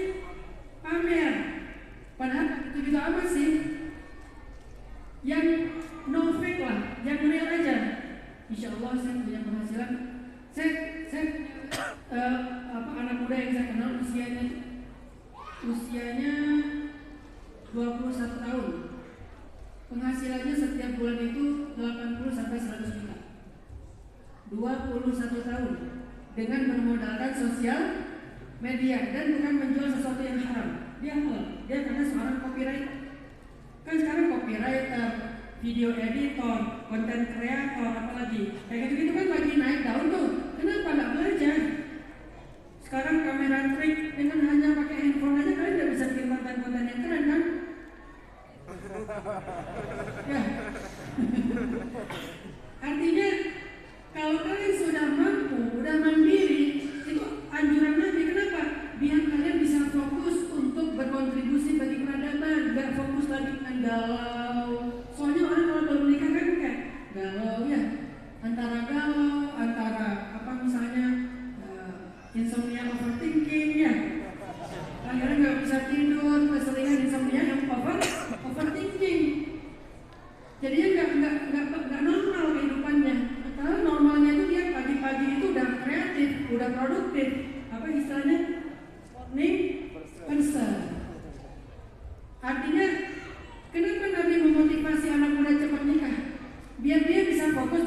Pamer. Padahal itu juga apa sih? Yang no fake lah, yang real aja. Insya Allah saya punya penghasilan. Saya anak muda yang saya kenal usianya 21 tahun. Penghasilannya setiap bulan itu 80 sampai 100 juta. 21 tahun dengan bermodalkan sosial media dan bukan menjual sesuatu yang haram. Dia halal. Dia karena seorang copywriter. Kan sekarang copywriter, video editor, konten kreator, apalagi kayak gitu kan lagi naik daun tuh. Kenapa nggak belajar? Sekarang kamera trik dengan hanya pakai handphone aja kalian udah bisa bikin konten-konten yang keren kan? Ya. Artinya kalau kalian sudah mampu, udah mandiri, itu anjuran Nabi. Kenapa? Biar kalian bisa fokus untuk berkontribusi bagi peradaban, nggak fokus lagi galau. Soalnya orang kalau baru menikah kan kayak galau ya, antara apa misalnya insomnia overthinking ya. Akhirnya nggak bisa tidur, keseringan insomnia yang overthinking. Jadinya nggak normal kehidupannya. Karena normalnya itu dia pagi-pagi itu udah kreatif, udah produktif. Apa istilahnya? Morning person. Artinya kenapa Nabi memotivasi anak muda cepat nikah? Biar dia bisa fokus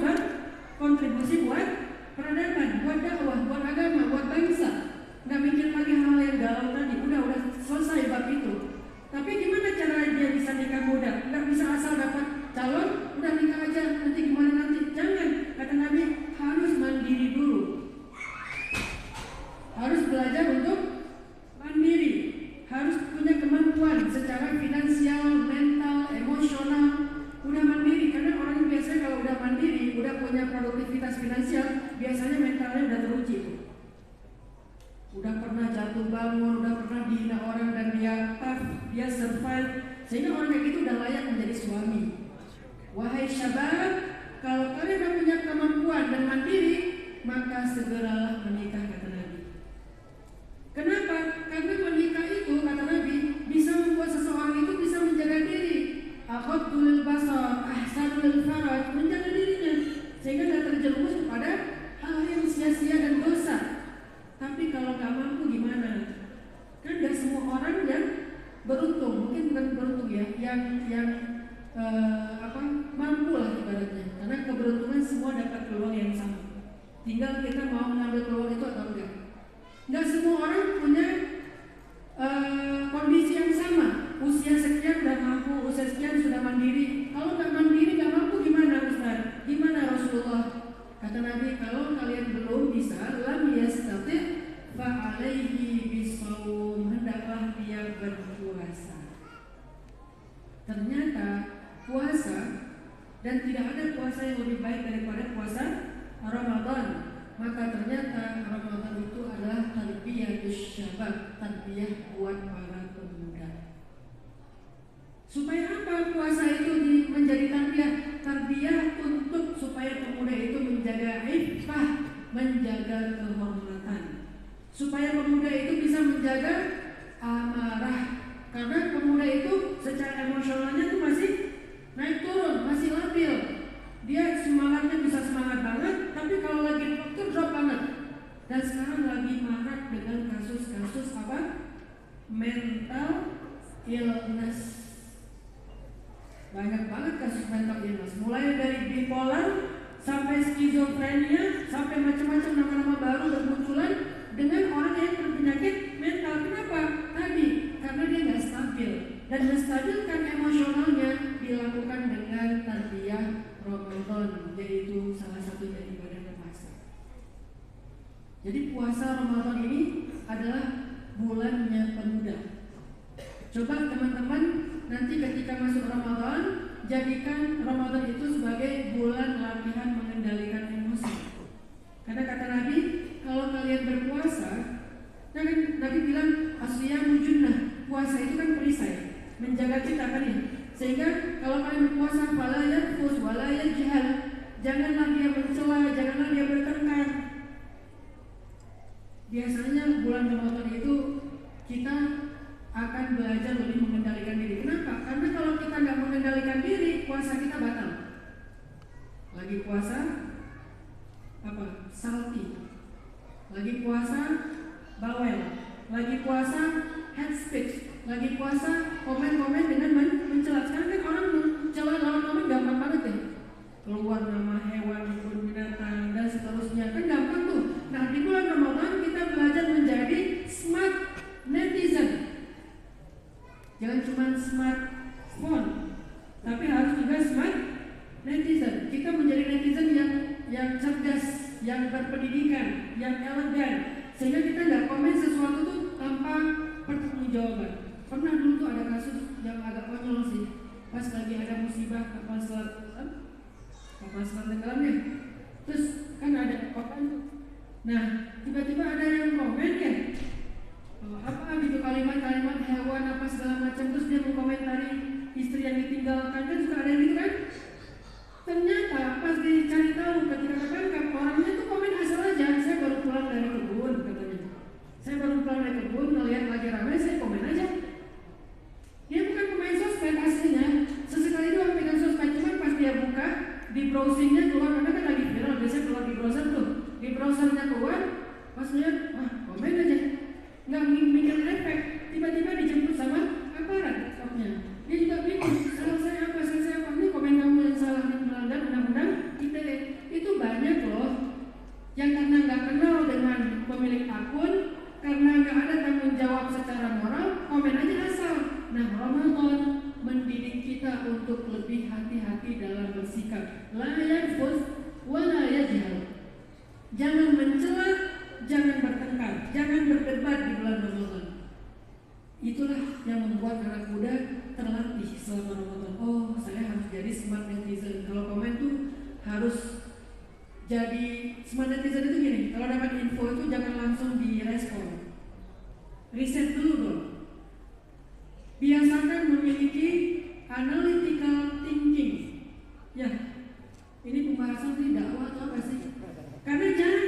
kontribusi buat peradaban, buat dakwah, buat agama, buat bangsa. Nggak mikir lagi hal yang galau tadi. Udah selesai bab itu. Tapi gimana cara dia bisa nikah muda? Nggak bisa asal dapat calon, udah nikah aja, nanti gimana nanti? Jangan. Kata Nabi, harus mandiri dulu. Harus belajar untuk mandiri. Harus punya kemampuan secara finansial, mental, emosional. Udah mandiri, karena orang biasanya kalau udah mandiri, udah punya produktivitas finansial, biasanya mentalnya udah teruji. Udah pernah jatuh bangun, udah pernah dihina orang dan dia survive. Sehingga orang kayak gitu udah layak menjadi suami. Wahai syabab, maka segeralah menikah, kata Nabi. Kenapa? Karena menikah itu, kata Nabi, bisa membuat seseorang itu bisa menjaga diri. Aqaddul basar, ahsanul faraj, menjaga dirinya sehingga tidak terjerumus kepada hal yang sia-sia dan dosa. Tapi kalau nggak mampu gimana? Kan nggak semua orang yang beruntung, mungkin bukan beruntung ya, yang mampu lah ibaratnya. Karena keberuntungan semua dapat peluang yang sama. Tinggal kita mau mengambil peluang itu atau enggak. Nggak semua orang punya kondisi yang sama. Usia sekian sudah mampu, usia sekian sudah mandiri. Kalau nggak mandiri, nggak mampu gimana Ustaz? Gimana Rasulullah? Kata Nabi, kalau kalian belum bisa, lam yastati' fa'alaihi bisawm, hendaklah dia berpuasa. Ternyata puasa, dan tidak ada puasa yang lebih baik daripada puasa Ramadan. Maka ternyata Ramadan itu adalah tarbiyatus syabab, tarbiyah buat para pemuda. Supaya apa puasa itu menjadi tarbiyah? Tarbiyah untuk supaya pemuda itu menjaga iffah, menjaga kehormatan. Supaya pemuda itu bisa menjaga amarah. Karena pemuda itu secara emosionalnya tuh masih naik turun, masih labil. Dia semangatnya bisa semangat banget, tapi kalau lagi waktu drop banget. Dan sekarang lagi marak dengan kasus-kasus mental illness. Banyak banget kasus mental illness, mulai dari bipolar sampai skizofrenia, sampai macam-macam nama-nama baru bermunculan dengan orang yang berpenyakit mental. Kenapa? Tadi karena dia nggak stabil, dan menstabilkan emosionalnya dilakukan dengan tarbiyah Ramadan, yaitu salah satunya ibadah puasa. Jadi puasa Ramadan ini adalah bulannya pemuda. Coba teman-teman nanti ketika masuk Ramadan, jadikan Ramadan itu sebagai bulan latihan mengendalikan emosi. Karena kata Nabi, kalau kalian berpuasa, Nabi bilang asliyamu junnah, puasa itu kan perisai, menjaga kita kan ya. Sehingga kalau kalian berpuasa, wala yarfus wala yajhal, janganlah dia mencela, janganlah dia bertengkar. Biasanya bulan Ramadan itu kita akan belajar lebih mengendalikan diri. Kenapa? Karena kalau kita nggak mengendalikan diri, puasa kita batal. Lagi puasa salty, lagi puasa bawel, lagi puasa head speech, lagi puasa komen-komen dengan mencela. Sekarang kan orang mencela lawan komen gampang banget ya, keluar nama hewan, binatang dan seterusnya, kan gampang tuh. Nah di bulan Ramadan kita belajar menjadi smart netizen. Jangan cuma smartphone, tapi harus juga smart netizen. Kita menjadi netizen yang cerdas, yang berpendidikan, yang elegan, sehingga kita nggak komen sesuatu tuh tanpa pertanggungjawaban. Pernah dulu tuh ada kasus yang agak konyol sih, pas lagi ada musibah kapal selam tenggelam ya, terus kan ada korban tuh. Nah tiba-tiba ada yang komen ya, apa gitu kalimat-kalimat hewan apa segala macam, terus dia mengomentari istri yang ditinggalkan, kan suka ada yang gitu kan. Ternyata pas dicari tahu ketika ketangkap, orangnya tuh komen asal aja, saya baru pulang dari kebun katanya, saya baru pulang dari kebun ngelihat lagi ramai, saya komen aja. Dia bukan pemain sosmed aslinya, sesekali doang pegang sosmed, cuman pas dia buka di browsingnya keluar, karena kan lagi viral, biasanya keluar di browser tuh, di browsernya keluar, pas lihat komen aja. Nggak mikir efek, tiba-tiba dijemput sama aparat stoknya. Dia juga bingung, salah saya apa, ini komen kamu yang salah dan melanggar undang-undang ITE. Itu banyak loh yang karena nggak kenal dengan pemilik akun, karena nggak ada tanggung jawab secara moral, komen aja asal. Nah Ramadan mendidik kita untuk lebih hati-hati dalam bersikap. La yarfus wa la yajhal. Jangan mencela, jangan bertengkar, jangan berdebat di bulan Ramadan. Itulah yang membuat anak muda terlatih selama Ramadan. Oh, saya harus jadi smart netizen. Kalau komen tuh harus jadi smart netizen itu gini. Kalau dapat info itu jangan langsung direspon. Riset dulu dong. Biasakan memiliki analytical thinking. Ya, ini pembahasan di dakwah atau apa sih? Karena jangan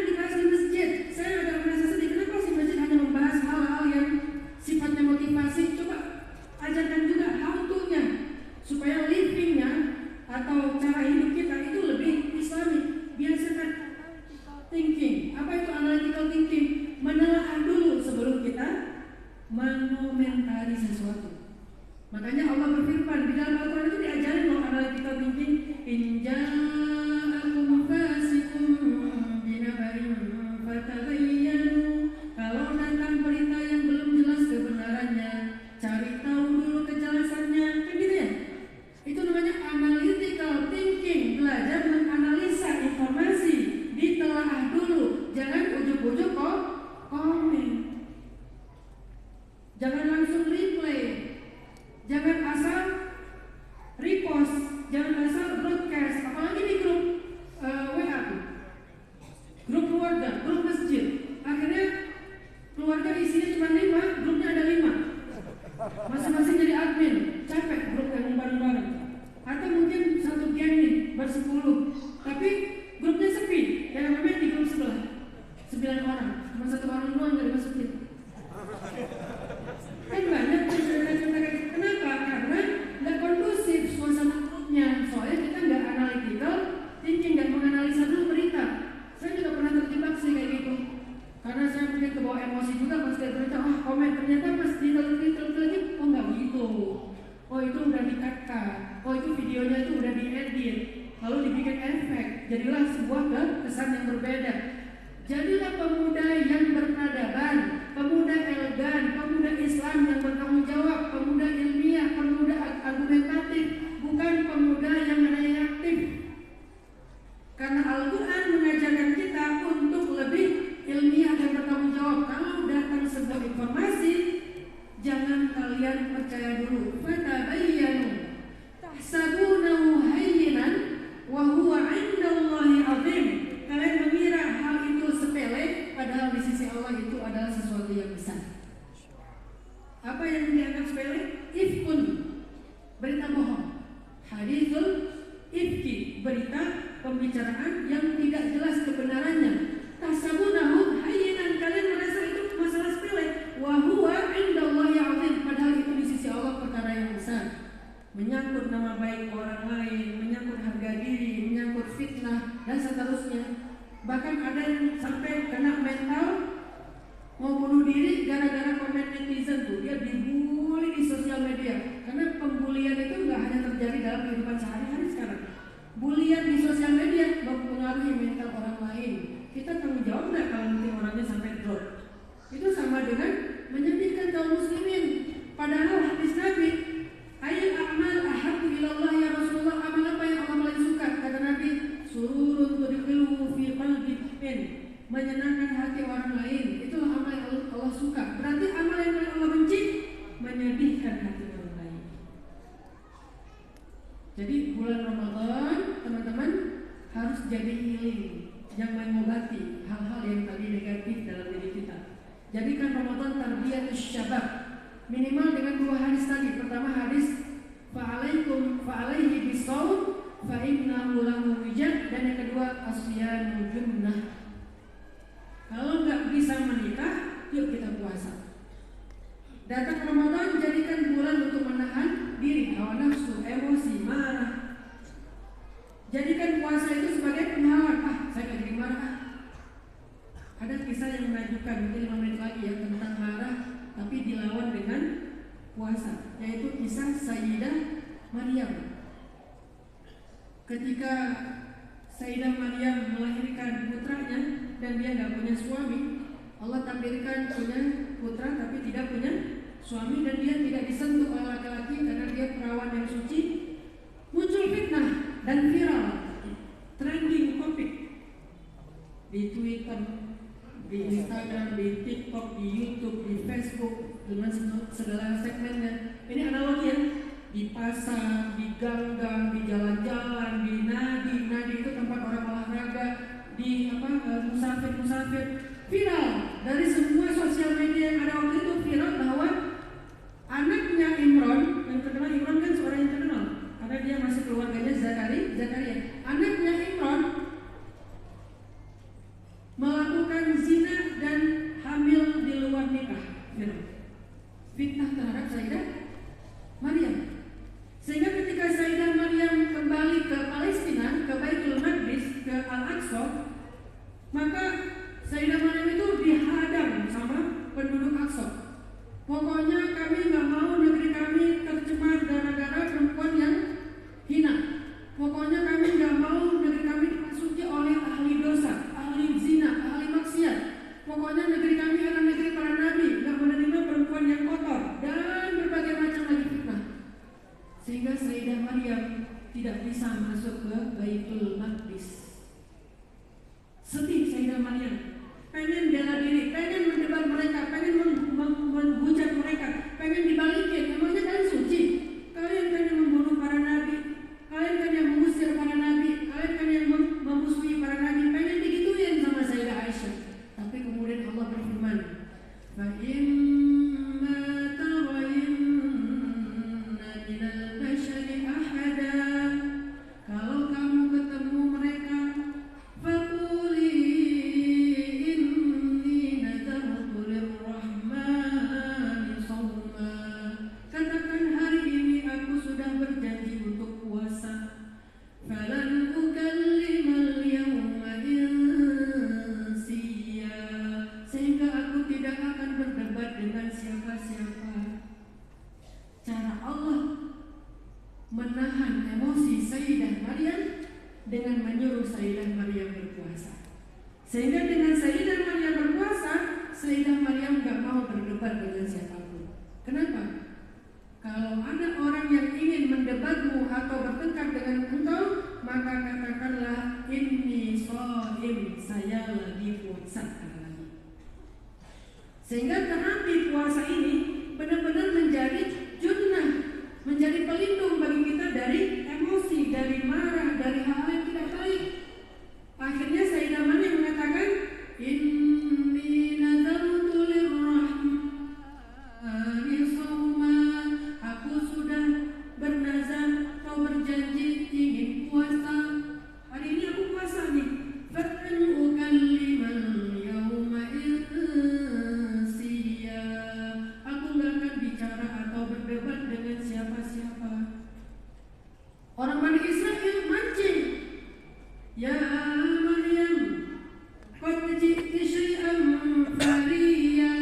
jadilah sebuah kesan yang berbeda. Jadilah pemuda yang berperadaban, pemuda elegan, pemuda Islam yang bertanggung jawab, pemuda ilmiah, pemuda argumentatif, bukan pemuda yang reaktif. Karena Al-Quran mengajarkan kita untuk lebih ilmiah dan bertanggung jawab. Kalau datang sebuah informasi, jangan kalian percaya dulu. Fatabayyanu tahsabunahu hayyinan wa huwa 'indallahi 'azim. Kalian mengira hal itu sepele, padahal di sisi Allah itu adalah sesuatu yang besar. Apa yang dianggap sepele? Ifkun, berita bohong. Hadithul ifki, berita pembicaraan yang tidak jelas kebenarannya. Tahsabunahu hayyinan, kalian merasa itu masalah sepele. Wa huwa 'indallahi 'azim, padahal itu di sisi Allah perkara yang besar. Menyangkut nama baik orang lain, menyangkut harga diri, menyangkut fitnah, dan seterusnya. Bahkan ada yang sampai kena mental, mau bunuh diri gara-gara komen netizen tuh. Dia dibully di sosial media. Karena pembulian itu nggak hanya terjadi dalam kehidupan sehari-hari sekarang. Bulian di sosial media mempengaruhi mental orang lain. Kita tanggung jawab nggak kalau nanti orangnya sampai drop? Itu sama dengan menyedihkan kaum muslimin. Padahal hadis Nabi, ayat amal ahabbu ilallah ya Rasulullah, amal apa yang Allah paling suka? Kata Nabi, sururun tudkhiluhu fi qalbi mu'min, menyenangkan hati orang lain. Itulah amal yang Allah suka. Berarti amal yang paling Allah benci, menyedihkan hati orang lain. Jadi bulan Ramadan, teman-teman, harus jadi healing, yang mengobati hal-hal yang tadi negatif dalam diri kita. Jadikan Ramadan tarbiyatus syabab, minimal dengan 2 hadis tadi. Pertama hadis fa'alaihi bisawm fa innahu lahu wijah, dan yang kedua asyanu junnah. Kalau nggak bisa menikah, yuk kita puasa. Datang Ramadan, jadikan bulan untuk menahan diri, hawa nafsu, emosi, marah. Jadikan puasa itu sebagai penghalang. Saya nggak jadi marah. Ada kisah yang mengajukan mungkin 5 menit lagi ya, tentang marah tapi dilawan dengan puasa, yaitu kisah Sayyidah Maryam. Ketika Sayyidah Maryam melahirkan putranya dan dia nggak punya suami, Allah takdirkan punya putra tapi tidak punya suami, dan dia tidak disentuh oleh laki-laki karena dia perawan yang suci. Muncul fitnah dan viral, trending topik di Twitter, di Instagram, di TikTok, di YouTube, di Facebook, dengan segala segmennya. Ini analogi ya, di pasar, di gang-gang, di jalan-jalan, di nadi itu tempat orang olahraga, di musafir, viral dari semua sosial media yang ada waktu itu. Viral bahwa anaknya Imron, yang terkenal, Imron kan seorang yang terkenal karena dia masih keluarganya Zakaria. Anaknya Imron melakukan zina dan hamil di luar nikah. Fitnah terhadap Sayyidah Maryam. Sehingga ketika Sayyidah Maryam kembali ke Palestina, ke Baitul Maqdis, ke Al-Aqsa, maka Sayyidah Maryam itu dihadang sama penduduk Aqsa. Pokoknya kami nggak mau negeri kami tercemar gara-gara perempuan yang hina. Pokoknya kami nggak mau negeri kami dimasuki oleh ahli dosa, ahli zina, ahli maksiat. Pokoknya negeri kami adalah negeri para nabi, nggak menerima perempuan yang kotor, dan berbagai macam lagi fitnah. Sehingga Sayyidah Maryam tidak bisa masuk ke Baitul Maqdis. Sedih Sayyidah menyuruh Sayyidah Maryam berpuasa. Sehingga dengan Sayyidah Maryam berpuasa, Sayyidah Maryam gak mau berdebat dengan siapapun. Kenapa? Kalau ada orang yang ingin mendebatmu atau bertengkar dengan engkau, maka katakanlah inni shaim, saya lagi puasa, kata Nabi. Sehingga terapi puasa ini benar-benar menjadi junnah, menjadi pelindung bagi kita dari emosi, dari marah, dari hal yang tidak baik. Akhirnya Sayyidah Maryam mengatakan, inni nazartu lirrahmani shawman, aku sudah bernazar atau berjanji ingin puasa. Hari ini aku puasa nih. Falan ukallimal yawma insiya, aku gak akan bicara atau berdebat dengan siapa-siapa. Orang Bani Israel mancing, ya Maryam, qad ji'ti syai'an fariya.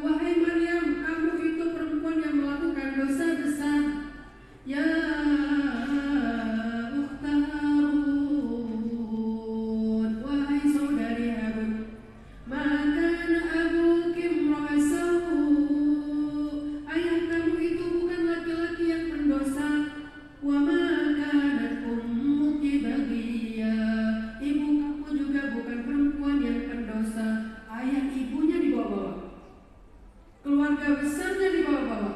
Wahai Maryam, kamu itu perempuan yang melakukan dosa besar. Ya ukhta Harun, wahai saudari Harun, maka abuki imra'a sawu, ayah kamu itu bukan laki-laki yang pendosa. Wa ma kanat ummuki baghiya, ibu kamu juga bukan perempuan yang pendosa. Ayah ibunya dibawa-bawa, keluarga besarnya dibawa-bawa,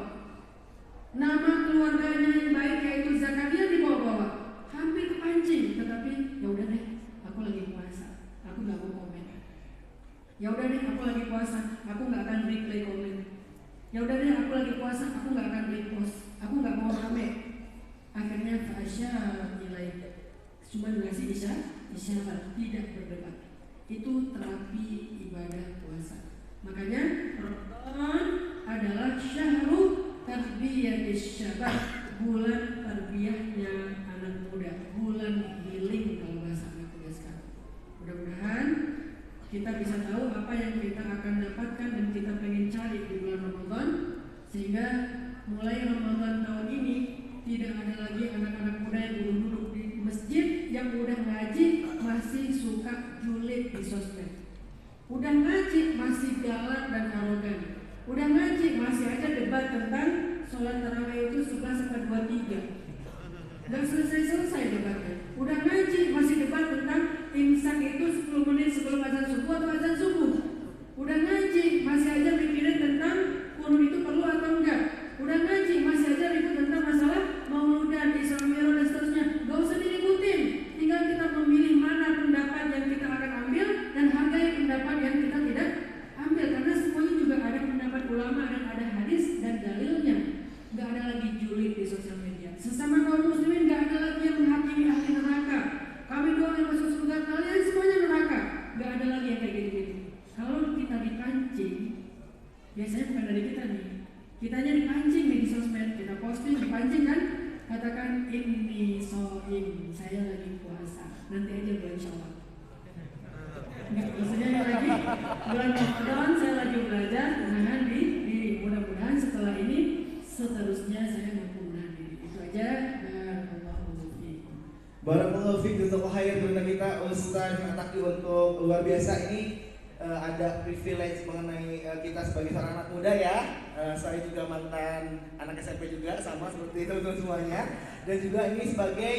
nama keluarganya yang baik yaitu Zakaria dibawa-bawa. Hampir kepancing, tetapi ya udah deh, aku lagi puasa, aku nggak mau komen. Ya udah deh, aku lagi puasa, aku nggak akan replay komen. Ya udah deh, aku lagi puasa, aku nggak akan repost, aku nggak mau rame. Akhirnya Fasya nilai cuma dikasih isyarat, tidak berdebat. Itu terapi ibadah puasa. Makanya Ramadan adalah syahrul tarbiyatis syabab, bulan tarbiyahnya anak muda, bulan healing kalau bahasa anak muda sekarang. Mudah-mudahan kita bisa tahu apa yang kita akan dapatkan dan kita pengen cari di bulan Ramadan, sehingga mulai Ramadan tahun ini tidak ada lagi anak-anak muda yang duduk di masjid yang udah ngaji masih suka julid di sosmed. Udah ngaji masih galak dan arogan. Udah ngaji masih aja debat tentang sholat tarawih itu 11/23. Gak selesai-selesai debatnya. Udah ngaji masih debat tentang imsak itu 10 menit sebelum azan subuh atau azan subuh. Udah ngaji masih aja mikirin tentang kunut itu perlu atau enggak. Udah ngaji masih aja ribut tentang masalah mauludan, Isra Mi'raj dan seterusnya. Gak usah diikutin, tinggal kita memilih mana pendapat yang kita akan ambil dan hargai pendapat yang kita tidak ambil, karena semuanya juga ada pendapat ulama dan ada hadis dan dalilnya. Gak ada lagi julid di sosial media. Sesama kaum muslimin gak ada lagi yang menghakimi ahli neraka. Kami doang yang masuk surga, kalian semuanya neraka. Gak ada lagi yang kayak gitu-gitu. Kalau kita dipancing, biasanya bukan dari kita nih, kitanya dipancing nih di sosmed, kita posting dipancing kan, katakan inni shaim, saya lagi puasa, nanti aja bulan Syawal. Enggak, maksudnya lagi bulan Ramadan saya lagi belajar menahan diri. Mudah-mudahan setelah ini seterusnya saya mampu menahan diri. Itu aja.
Barakallahu fiik, jazakallahu khair kepada kita Ustaz Ataki untuk luar biasa ini. Ada privilege mengenai kita sebagai seorang anak muda ya. Saya juga mantan anak SMP juga, sama seperti teman-teman semuanya. Dan juga ini sebagai